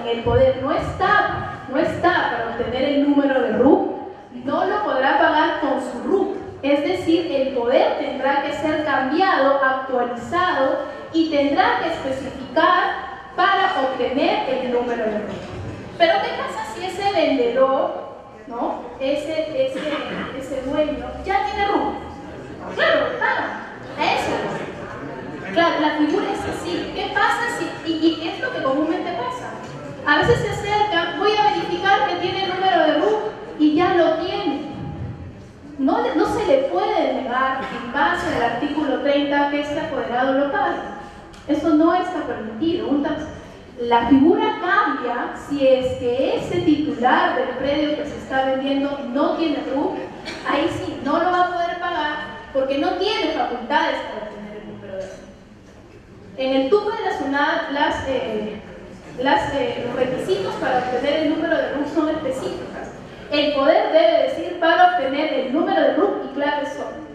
en el poder no está para obtener el número de RUC, no lo podrá pagar con su RUC. Es decir, el poder tendrá que ser cambiado, actualizado y tendrá que especificar para obtener el número de RUC. Pero ¿qué pasa si ese vendedor, ¿no? ese dueño, ya tiene RUC? Claro, paga. Eso. Claro, la figura es así. ¿Qué pasa si, y es lo que comúnmente pasa? A veces se acerca, voy a verificar que tiene el número de RUC y ya lo tiene. No se le puede negar en base al artículo 30 que este apoderado lo pague. Eso no está permitido. La figura cambia si es que ese titular del predio que se está vendiendo no tiene RUC. Ahí sí, no lo va a poder pagar porque no tiene facultades para obtener el número de RUC. En el tubo de la SUNAT, los requisitos para obtener el número de RUC son específicos. El poder debe decir para obtener el número de RUC y claves son.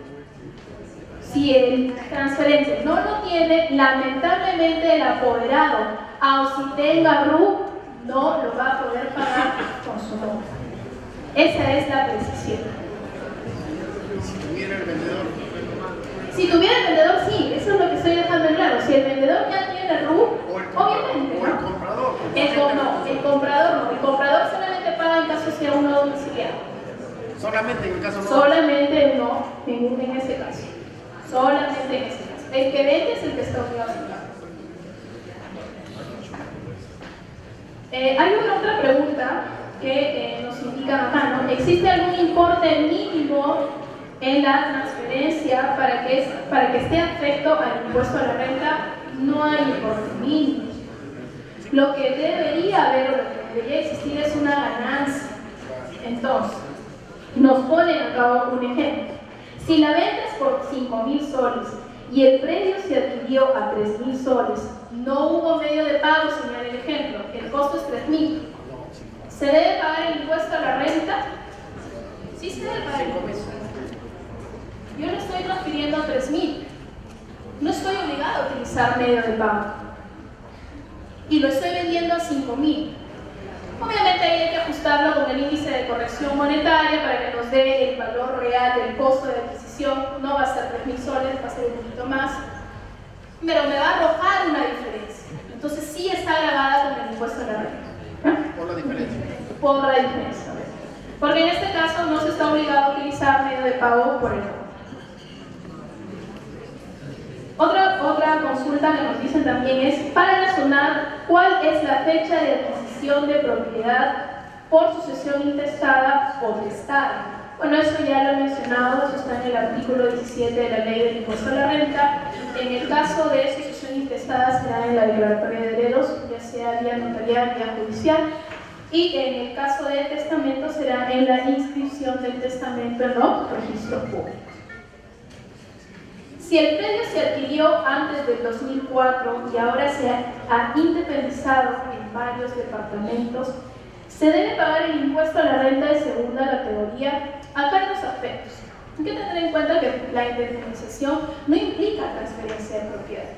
Si el transferente no lo tiene, lamentablemente el apoderado, aun si tenga RUC, no lo va a poder pagar con su nombre. Esa es la precisión.
Si tuviera el vendedor.
Si tuviera el vendedor, sí, eso es lo que estoy dejando en claro. Si el vendedor ya tiene RUC, obviamente.
O el comprador.
El comprador no. El comprador solamente paga en caso sea uno domiciliado.
Solamente en el caso no.
Solamente no, en ese caso. Solamente en ese caso. El que vende es el que está obligado a pagar. Hay una otra pregunta que nos indican acá, ¿no? ¿Existe algún importe mínimo en la transferencia para que esté afecto al impuesto a la renta? No hay importe mínimo. Lo que debería haber o lo que debería existir es una ganancia. Entonces, nos ponen acá un ejemplo. Si la venta es por 5.000 soles y el predio se adquirió a 3.000 soles, no hubo medio de pago, señala el ejemplo, el costo es 3.000. ¿Se debe pagar el impuesto a la renta? Sí se debe pagar el impuesto. Yo lo estoy transfiriendo a 3.000. No estoy obligado a utilizar medio de pago. Y lo estoy vendiendo a 5.000. Obviamente ahí hay que ajustarlo con el índice de corrección monetaria para que nos dé el valor real del costo de adquisición. No va a ser 3.000 soles, va a ser un poquito más. Pero me va a arrojar una diferencia. Entonces sí está grabada con el impuesto a la renta.
Por la diferencia.
Por la diferencia. Porque en este caso no se está obligado a utilizar medio de pago por el fondo. Otra consulta que nos dicen también es para razonar cuál es la fecha de adquisición de propiedad por sucesión intestada o testada. Bueno, eso ya lo he mencionado, eso está en el artículo 17 de la Ley del Impuesto a la Renta. En el caso de sucesión intestada será en la declaratoria de herederos, ya sea vía notarial, vía judicial. Y en el caso de testamento será en la inscripción del testamento en los registros públicos. Si el predio se adquirió antes del 2004 y ahora se ha independizado en varios departamentos, se debe pagar el impuesto a la renta de segunda categoría. Acá hay dos aspectos. Hay que tener en cuenta que la independización no implica transferencia de propiedad.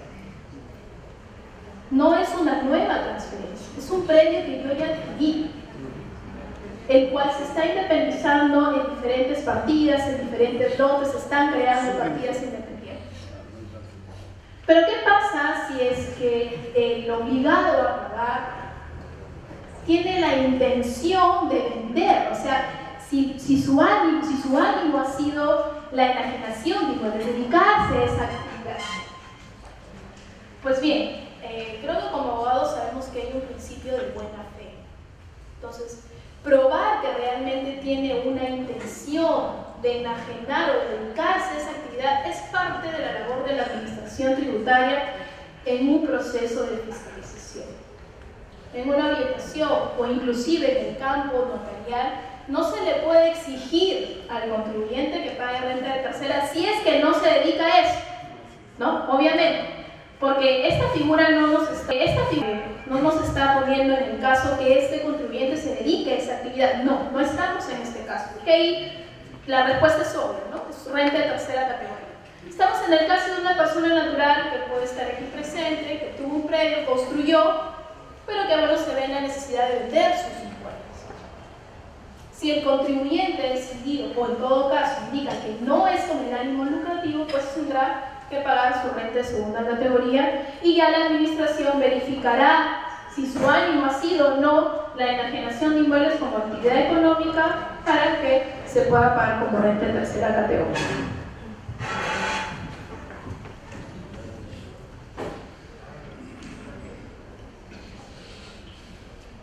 No es una nueva transferencia, es un predio que yo ya adquirí, el cual se está independizando en diferentes partidas, en diferentes lotes, se están creando partidas independientes. Pero ¿qué pasa si es que el obligado a pagar tiene la intención de vender? O sea, si su ánimo ha sido la enajenación, digo, de dedicarse a esa actividad. Pues bien, creo que como abogados sabemos que hay un principio de buena fe. Entonces, probar que realmente tiene una intención de enajenar o de dedicarse a esa actividad es parte de la labor de la administración tributaria en un proceso de fiscalización. En una orientación o inclusive en el campo notarial, no se le puede exigir al contribuyente que pague renta de tercera si es que no se dedica a eso, ¿no? Obviamente, porque esta figura no nos está poniendo en el caso que este contribuyente se dedique a esa actividad. No, no estamos en este caso, porque ahí la respuesta es obvia, ¿no? Es renta de tercera categoría. Estamos en el caso de una persona natural que puede estar aquí presente, que tuvo un predio, construyó, pero que bueno, se ve en la necesidad de vender sus inmuebles. Si el contribuyente ha decidido, o en todo caso indica que no es con el ánimo lucrativo, pues tendrá que pagar su renta de segunda categoría y ya la administración verificará si su ánimo ha sido o no la enajenación de inmuebles como actividad económica para que se pueda pagar como renta de tercera categoría.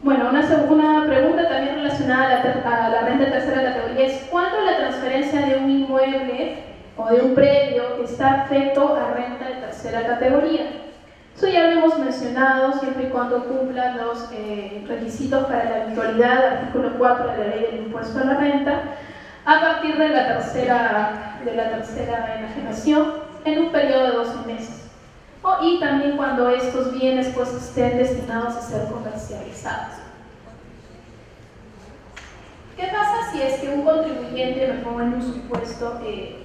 Bueno, una pregunta también relacionada a la renta de tercera categoría es ¿cuándo la transferencia de un inmueble o de un predio está afecto a renta de tercera categoría? Eso ya lo hemos mencionado, siempre y cuando cumplan los requisitos para la habitualidad, artículo 4 de la Ley del Impuesto a la Renta, a partir de la tercera enajenación en un periodo de 12 meses. Y también cuando estos bienes pues estén destinados a ser comercializados. ¿Qué pasa si es que un contribuyente, me pongo en un supuesto que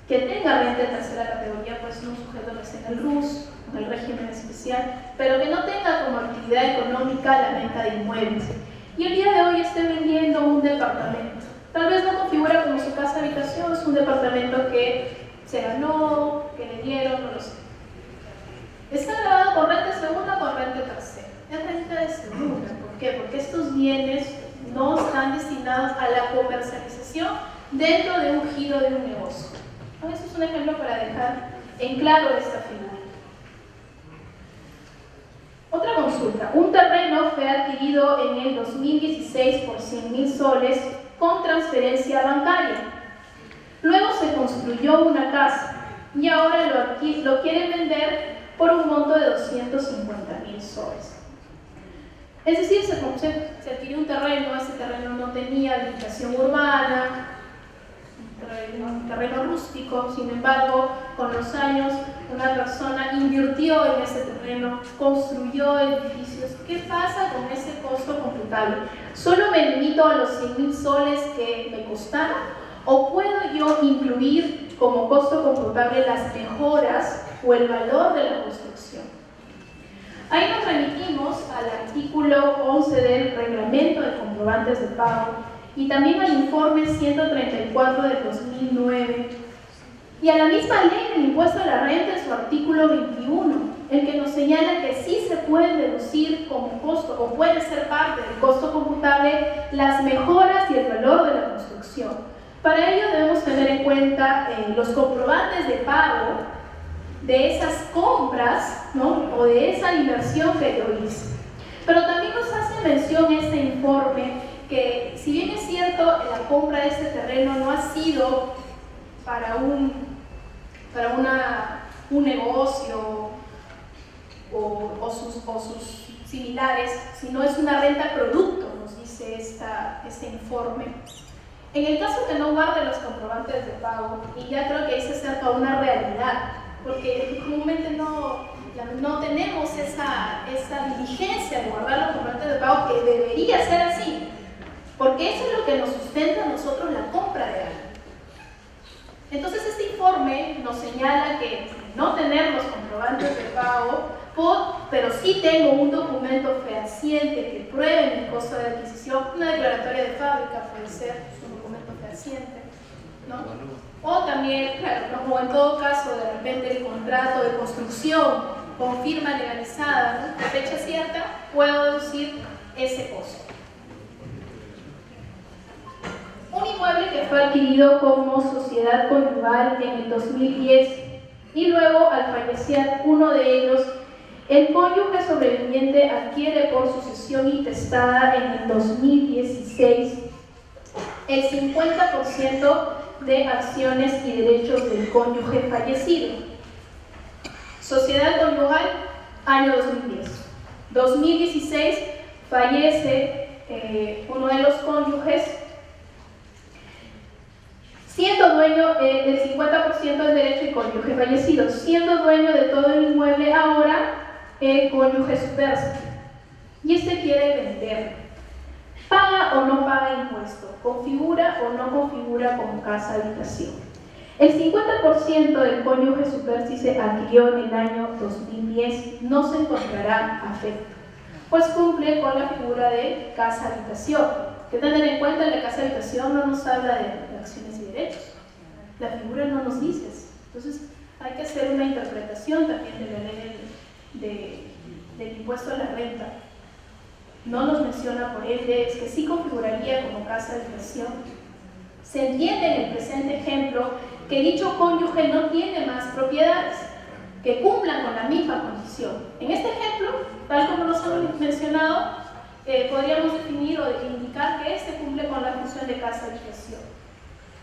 tenga renta de tercera categoría, pues un sujeto que esté en el RUS, en el régimen especial, pero que no tenga como actividad económica la venta de inmuebles y el día de hoy esté vendiendo un departamento? Tal vez no configura como su casa habitación, es un departamento que se ganó, que le dieron, no lo sé. Está grabado con renta de segunda o con renta de tercera. Es renta de segunda. ¿Por qué? Porque estos bienes no están destinados a la comercialización dentro de un giro de un negocio. Eso es un ejemplo para dejar en claro esta figura. Otra consulta. Un terreno fue adquirido en el 2016 por 100.000 soles con transferencia bancaria. Luego se construyó una casa y ahora lo quieren vender por un monto de 250.000 soles. Es decir, se adquirió un terreno, ese terreno no tenía habilitación urbana, un terreno rústico, sin embargo, con los años una persona invirtió en ese terreno, construyó edificios. ¿Qué pasa con ese costo computable? ¿Solo me limito a los 100.000 soles que me costaron? ¿O puedo yo incluir como costo computable las mejoras o el valor de la construcción? Ahí nos remitimos al artículo 11 del Reglamento de Comprobantes de Pago y también al informe 134 del 2009 y a la misma ley del impuesto a la renta en su artículo 21, el que nos señala que sí se puede deducir como costo o puede ser parte del costo computable las mejoras y el valor de la construcción. Para ello debemos tener en cuenta los comprobantes de pago de esas compras, ¿no? O de esa inversión que yo hice. Pero también nos hace mención este informe que, si bien es cierto, la compra de este terreno no ha sido para un negocio o sus similares, sino es una renta producto, nos dice este informe. En el caso que no guarde los comprobantes de pago, y ya creo que ahí se acerca a una realidad, porque comúnmente no tenemos esa diligencia de guardar los comprobantes de pago, que debería ser así, porque eso es lo que nos sustenta a nosotros la compra de algo. Entonces este informe nos señala que no tener los comprobantes de pago, pero sí tengo un documento fehaciente que pruebe mi costo de adquisición, una declaratoria de fábrica puede ser un documento fehaciente, ¿no? O también, claro, como en todo caso, de repente el contrato de construcción con firma legalizada, ¿no? A fecha cierta, puedo deducir ese costo. Un inmueble que fue adquirido como sociedad conyugal en el 2010 y luego, al fallecer uno de ellos, el cónyuge sobreviviente adquiere por sucesión intestada en el 2016 el 50% de acciones y derechos del cónyuge fallecido. Sociedad conyugal, año 2010. 2016, fallece uno de los cónyuges, siendo dueño del 50% del derecho del cónyuge fallecido, siendo dueño de todo el inmueble ahora el cónyuge superse. Y este quiere vender. ¿Paga o no paga impuesto? ¿Configura o no configura como casa habitación? El 50% del cónyuge superse adquirió en el año 2010 no se encontrará afecto, pues cumple con la figura de casa habitación. Que tener en cuenta, la casa habitación no nos habla de acciones y derechos, la figura no nos dice eso. Entonces hay que hacer una interpretación también de la ley del impuesto a la renta. No nos menciona por ende, es que sí configuraría como casa habitación. Se entiende en el presente ejemplo que dicho cónyuge no tiene más propiedades que cumplan con la misma condición. En este ejemplo, tal como nos han mencionado, podríamos definir o indicar que este cumple con la función de casa habitación.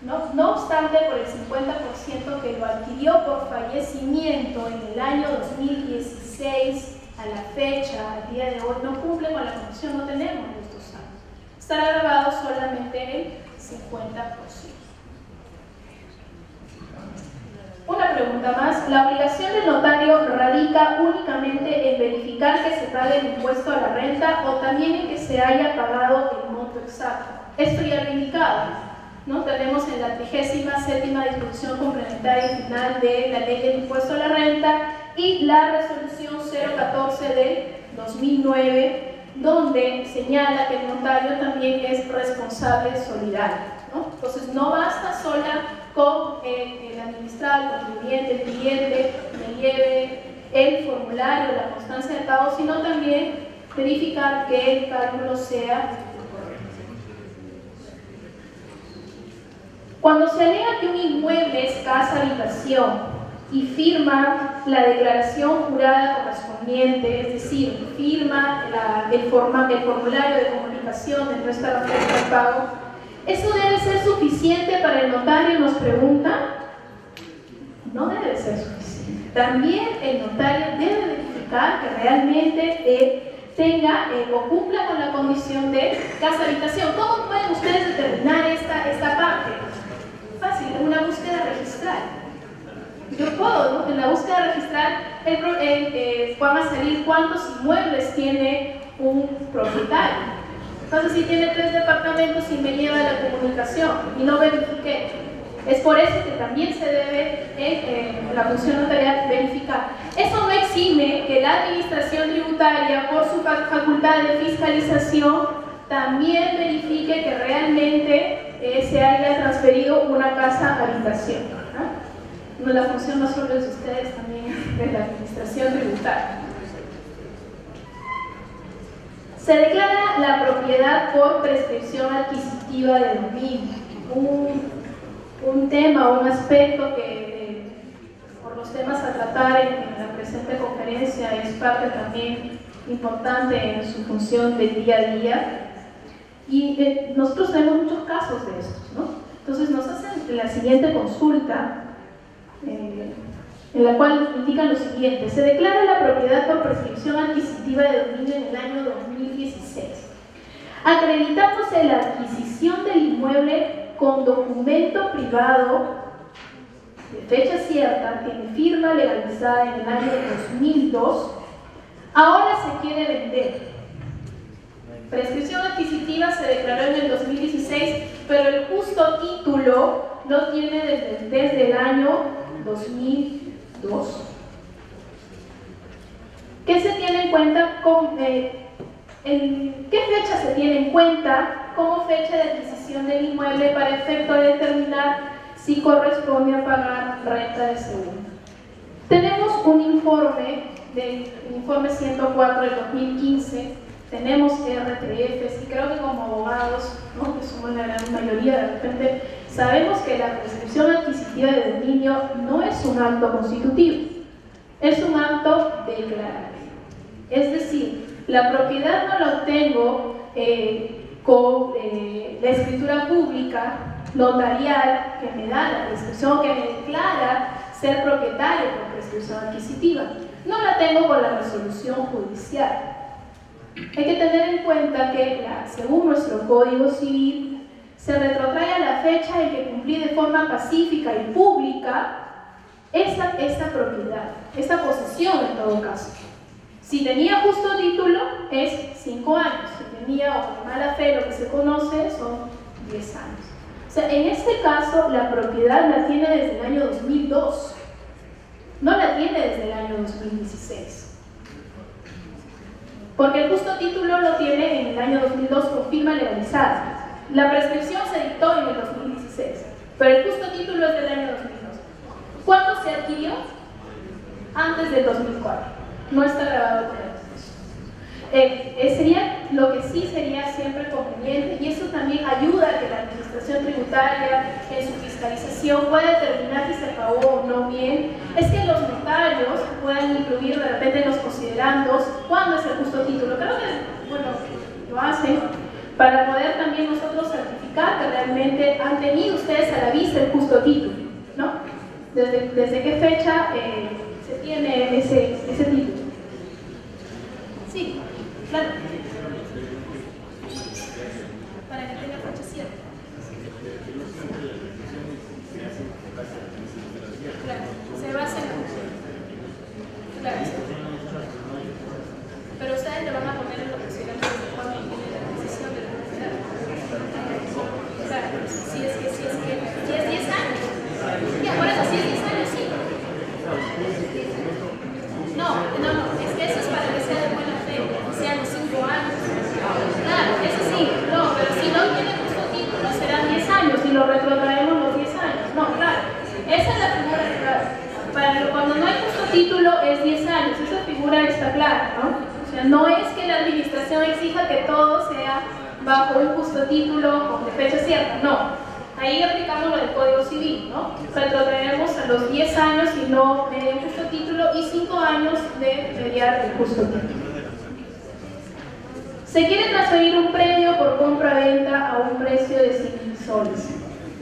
No obstante, por el 50% que lo adquirió por fallecimiento en el año 2016, a la fecha, al día de hoy, no cumple con la condición, no tenemos estos años. Estará grabado solamente el 50%. Una pregunta más. ¿La obligación del notario radica únicamente en verificar que se pague el impuesto a la renta o también en que se haya pagado el monto exacto? Esto ya lo he indicado, ¿no? Tenemos en la 37ª disposición complementaria final de la ley del impuesto a la renta y la resolución 014 del 2009, donde señala que el notario también es responsable solidario, ¿no? Entonces no basta sola con el administrado, el contribuyente, el cliente me lleve el formulario, la constancia de pago, sino también verificar que el cálculo sea correcto. Cuando se alega que un inmueble es casa habitación y firma la declaración jurada correspondiente, es decir, firma el formulario de comunicación de nuestra oferta de pago, ¿eso debe ser suficiente para el notario? Nos pregunta. No debe ser suficiente. También el notario debe verificar que realmente tenga o cumpla con la condición de casa-habitación. ¿Cómo pueden ustedes determinar esta parte? Fácil, en una búsqueda registral. Yo puedo, ¿no? En la búsqueda registral van a salir cuántos inmuebles tiene un propietario. Entonces, si tiene 3 departamentos y me lleva la comunicación y no verifiqué, es por eso que también se debe la función notarial verificar. Eso no exime que la administración tributaria, por su facultad de fiscalización, también verifique que realmente se haya transferido una casa-habitación. ¿No? La función no solo es de ustedes, también es de la administración tributaria. Se declara la propiedad por prescripción adquisitiva de dominio. Un tema, un aspecto que por los temas a tratar en la presente conferencia es parte también importante en su función del día a día. Y nosotros tenemos muchos casos de estos, ¿no? Entonces nos hacen la siguiente consulta, en la cual indican lo siguiente: se declara la propiedad por prescripción adquisitiva de dominio en el año 2016, acreditándose la adquisición del inmueble con documento privado de fecha cierta, tiene firma legalizada en el año 2002, ahora se quiere vender. Prescripción adquisitiva se declaró en el 2016, pero el justo título lo tiene desde el año 2002. ¿Qué se tiene en cuenta? ¿En qué fecha se tiene en cuenta como fecha de adquisición del inmueble para efecto de determinar si corresponde a pagar renta de segunda? Tenemos un informe, el informe 104 del 2015, tenemos RTFs y creo que como abogados, ¿no?, que somos la gran mayoría, de repente sabemos que la prescripción adquisitiva de dominio no es un acto constitutivo, es un acto declarativo. Es decir, la propiedad no la obtengo con la escritura pública notarial que me da la prescripción, que me declara ser propietario por prescripción adquisitiva. No la tengo con la resolución judicial. Hay que tener en cuenta que, según nuestro Código Civil, se retrotrae a la fecha en que cumplí de forma pacífica y pública esta propiedad, esta posesión en todo caso. Si tenía justo título, es 5 años. Si tenía o mala fe, lo que se conoce, son 10 años. O sea, en este caso, la propiedad la tiene desde el año 2002. No la tiene desde el año 2016. Porque el justo título lo tiene en el año 2002 con firma legalizada. La prescripción se dictó en el 2016, pero el justo título es del año 2002. ¿Cuándo se adquirió? Antes del 2004. No está grabado con el sería lo que sí sería siempre conveniente, y eso también ayuda a que la administración tributaria en su fiscalización pueda determinar si se pagó o no bien, es que los notarios puedan incluir de repente en los considerandos cuándo es el justo título. Creo que, bueno, lo hacen para poder también nosotros certificar que realmente han tenido ustedes a la vista el justo título, ¿no? Desde qué fecha se tiene ese título. Sí, claro. Para que tenga fecha cierta. Claro, se basa en la... Claro. Pero ustedes le van a poner en lo que se llama cuando tiene la adquisición de la propiedad. Claro, si es 10 años. Ya, por eso si es 10 años, sí. No, es que eso es para que sea de buena fe, que sean los 5 años. Claro, eso sí, no, pero si no tiene justo título serán 10 años y lo retrotraemos los 10 años. No, claro, esa es la figura clara. Cuando no hay justo título es 10 años, esa figura está clara, ¿no? O sea, no es que la administración exija que todo sea bajo un justo título con de fecha cierta, no. Ahí aplicamos lo del Código Civil, ¿no? Retrotraemos a los 10 años y no mediar un justo título y 5 años de mediar el justo título. Se quiere transferir un predio por compra-venta a un precio de 100.000 soles.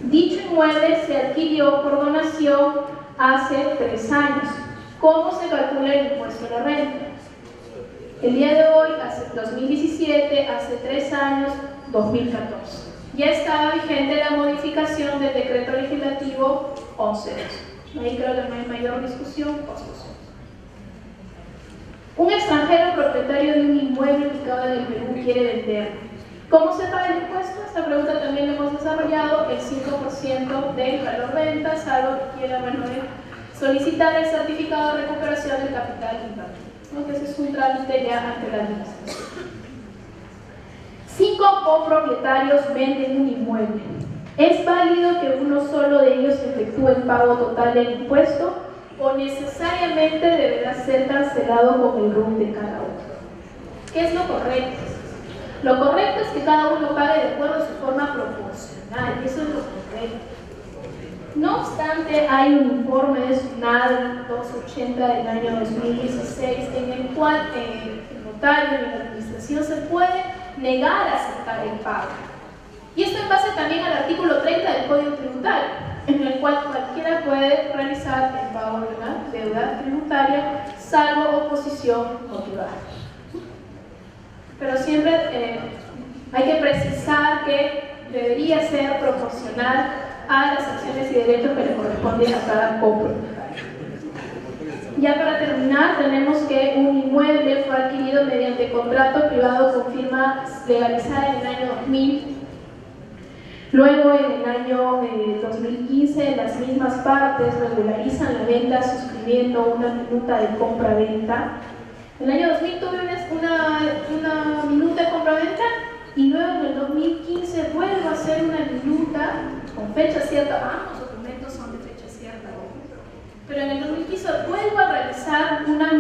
Dicho inmueble se adquirió por donación hace 3 años. ¿Cómo se calcula el impuesto a la renta? El día de hoy, hace 2017, hace 3 años, 2014. Ya estaba vigente la modificación del decreto legislativo 11.2. Ahí creo que no hay mayor discusión. Un extranjero propietario de un inmueble ubicado en el Perú quiere vender. ¿Cómo se paga el impuesto? Esta pregunta también la hemos desarrollado. El 5% del valor venta, salvo que quiera solicitar el certificado de recuperación del capital invertido. Entonces es un trámite ya ante la administración. 5 copropietarios venden un inmueble. ¿Es válido que uno solo de ellos efectúe el pago total del impuesto o necesariamente deberá ser cancelado con el RUC de cada uno? ¿Qué es lo correcto? Lo correcto es que cada uno pague de acuerdo a su forma proporcional. Eso es lo correcto. No obstante, hay un informe de SUNAT 280 del año 2016 en el cual el notario y la administración se puede negar a aceptar el pago. Y esto en base también al artículo 30 del Código Tributario, en el cual cualquiera puede realizar el pago de una deuda tributaria, salvo oposición motivada. Pero siempre hay que precisar que debería ser proporcional a las acciones y derechos que le corresponden a cada copropietario. Ya para terminar, tenemos que un inmueble fue adquirido mediante contrato privado con firma legalizada en el año 2000. Luego, en el año 2015, las mismas partes regularizan la venta suscribiendo una minuta de compra-venta. En el año 2000 tuve una minuta de compra-venta y luego en el 2015 vuelvo a hacer una minuta con fecha cierta. Ambos documentos son de fecha cierta. Pero en el 2015 vuelvo a realizar una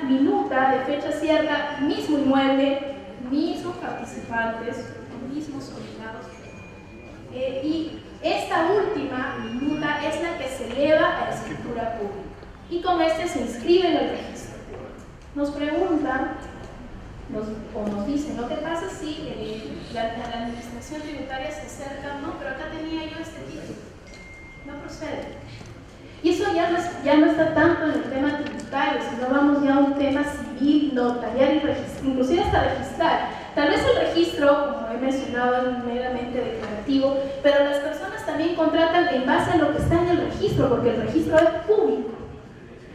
minuta de fecha cierta, mismo inmueble, mismos participantes, mismos obligados. Y esta última minuta es la que se eleva a la escritura pública y con este se inscribe en el registro. Nos preguntan o nos dicen, ¿no? ¿Qué pasa si la administración tributaria se acerca? No, pero acá tenía yo este título. No procede. Y eso ya no está tanto en el tema tributario, sino vamos ya a un tema civil, notarial y registrar, inclusive hasta registrar. Tal vez el registro, como he mencionado, es meramente declarativo, pero las personas también contratan en base a lo que está en el registro, porque el registro es público.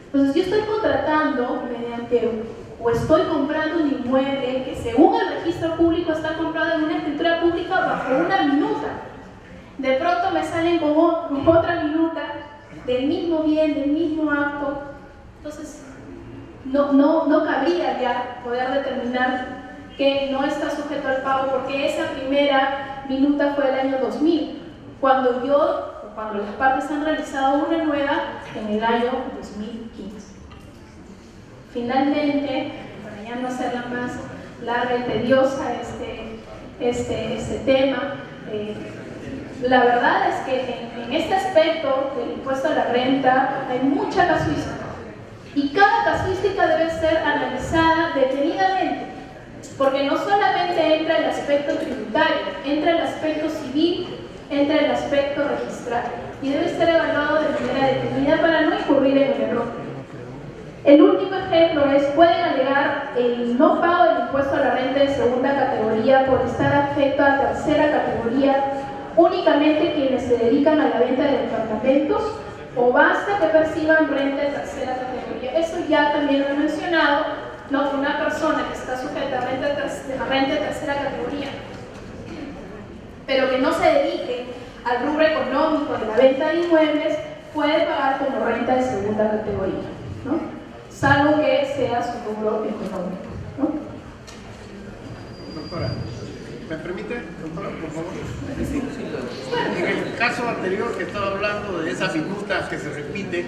Entonces yo estoy contratando mediante o estoy comprando un inmueble que según el registro público está comprado en una escritura pública bajo una minuta. De pronto me salen con otra minuta del mismo bien, del mismo acto. Entonces no cabría ya poder determinar que no está sujeto al pago porque esa primera minuta fue del año 2000, cuando las partes han realizado una nueva en el año 2015. Finalmente, para ya no hacerla más larga y tediosa este tema, la verdad es que en este aspecto del impuesto a la renta hay mucha casuística y cada casuística debe ser analizada detenidamente, porque no solamente entra el aspecto tributario, entra el aspecto civil, entra el aspecto registral y debe ser evaluado de manera detenida para no incurrir en el error. El último ejemplo es, pueden alegar el no pago del impuesto a la renta de segunda categoría por estar afecto a tercera categoría únicamente quienes se dedican a la venta de departamentos o basta que perciban renta de tercera categoría. Eso ya también lo he mencionado, no, que una persona que está sujeta a renta de tercera categoría pero que no se dedique al rubro económico de la venta de inmuebles puede pagar como renta de segunda categoría, ¿no? Salvo que sea su rubro económico, ¿no?
Doctora, ¿me permite, doctora, por favor? En el caso anterior que estaba hablando de esa minuta que se repite,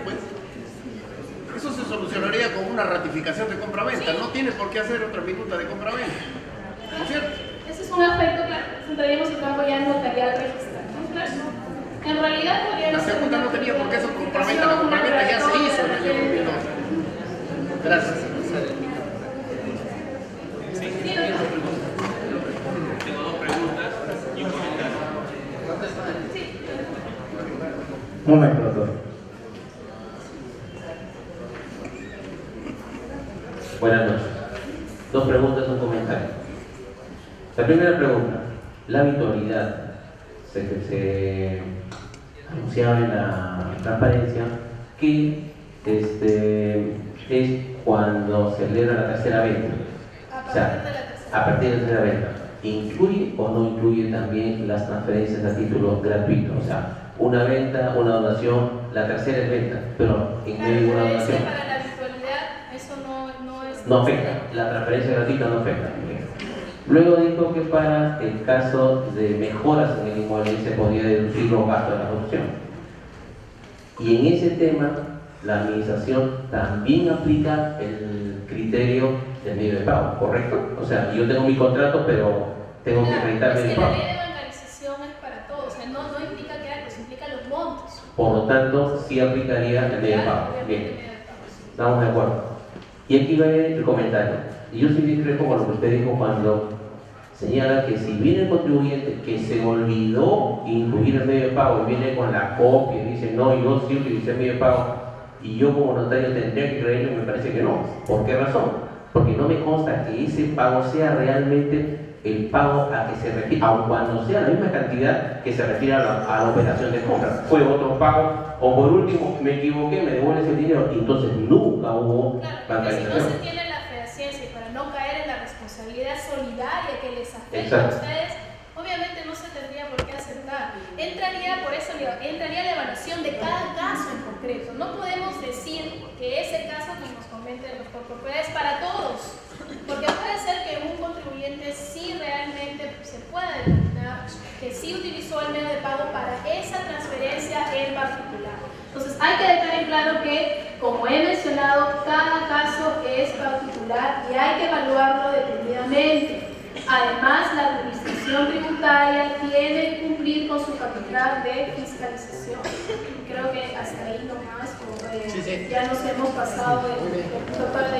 pues, eso se solucionaría con una ratificación de compra-venta. Sí. No tiene por qué hacer otra minuta de compra-venta, ¿no es cierto?
Ese es un aspecto, claro, entraríamos en campo ya notarial registral.
En realidad podría
La segunda no tenía por qué ser complementa, la complementa ya se hizo en el año 2002. Gracias.
Tengo dos preguntas y un comentario.
Un momento, doctor.
Buenas noches. Dos preguntas, un comentario. La primera pregunta, la habitualidad se anunciaba en la transparencia que es cuando se celebra la tercera venta. O sea, a partir de la tercera venta. ¿Incluye o no incluye también las transferencias a título gratuito? O sea, una venta, una donación, la tercera es venta, pero incluye una donación.
Para la habitualidad eso no es...
No afecta, la transferencia gratuita no afecta. Luego dijo que para el caso de mejoras en el inmueble se podía deducir los gastos de la construcción. Y en ese tema, la administración también aplica el criterio del medio de pago, ¿correcto? O sea, yo tengo mi contrato, pero tengo que acreditar medio de pago.
La ley de bancarización es para todos, o sea, no implica que algo, implica los montos.
Por lo tanto, sí aplicaría el medio de pago. Bien, estamos de acuerdo. Y aquí va el comentario. Y yo sí discrepo con lo que usted dijo cuando señala que si viene el contribuyente que se olvidó incluir el medio de pago y viene con la copia y dice no, yo sí utilicé el medio de pago y yo como notario tendría que creerlo, me parece que no. ¿Por qué razón? Porque no me consta que ese pago sea realmente el pago a que se refiere, aun cuando sea la misma cantidad que se refiere a la operación de compra. Fue otro pago, o por último, me equivoqué, me devuelve ese dinero, y entonces nunca hubo bancarización.
Si no se tiene la fehaciencia y para no caer en la responsabilidad solidaria que les afecta
Exacto.
a ustedes, obviamente no se tendría por qué aceptar. Entraría la evaluación de cada caso en concreto. No podemos decir que ese caso que nos comenta el doctor Correa es para todos, porque puede ser que un contribuyente sí realmente se pueda determinar que sí utilizó el medio de pago para esa transferencia en particular. Entonces hay que dejar en claro que, como he mencionado, cada caso es particular y hay que evaluarlo detenidamente. Además, la administración tributaria tiene que cumplir con su facultad de fiscalización. Creo que hasta ahí nomás, ya nos hemos pasado el punto para la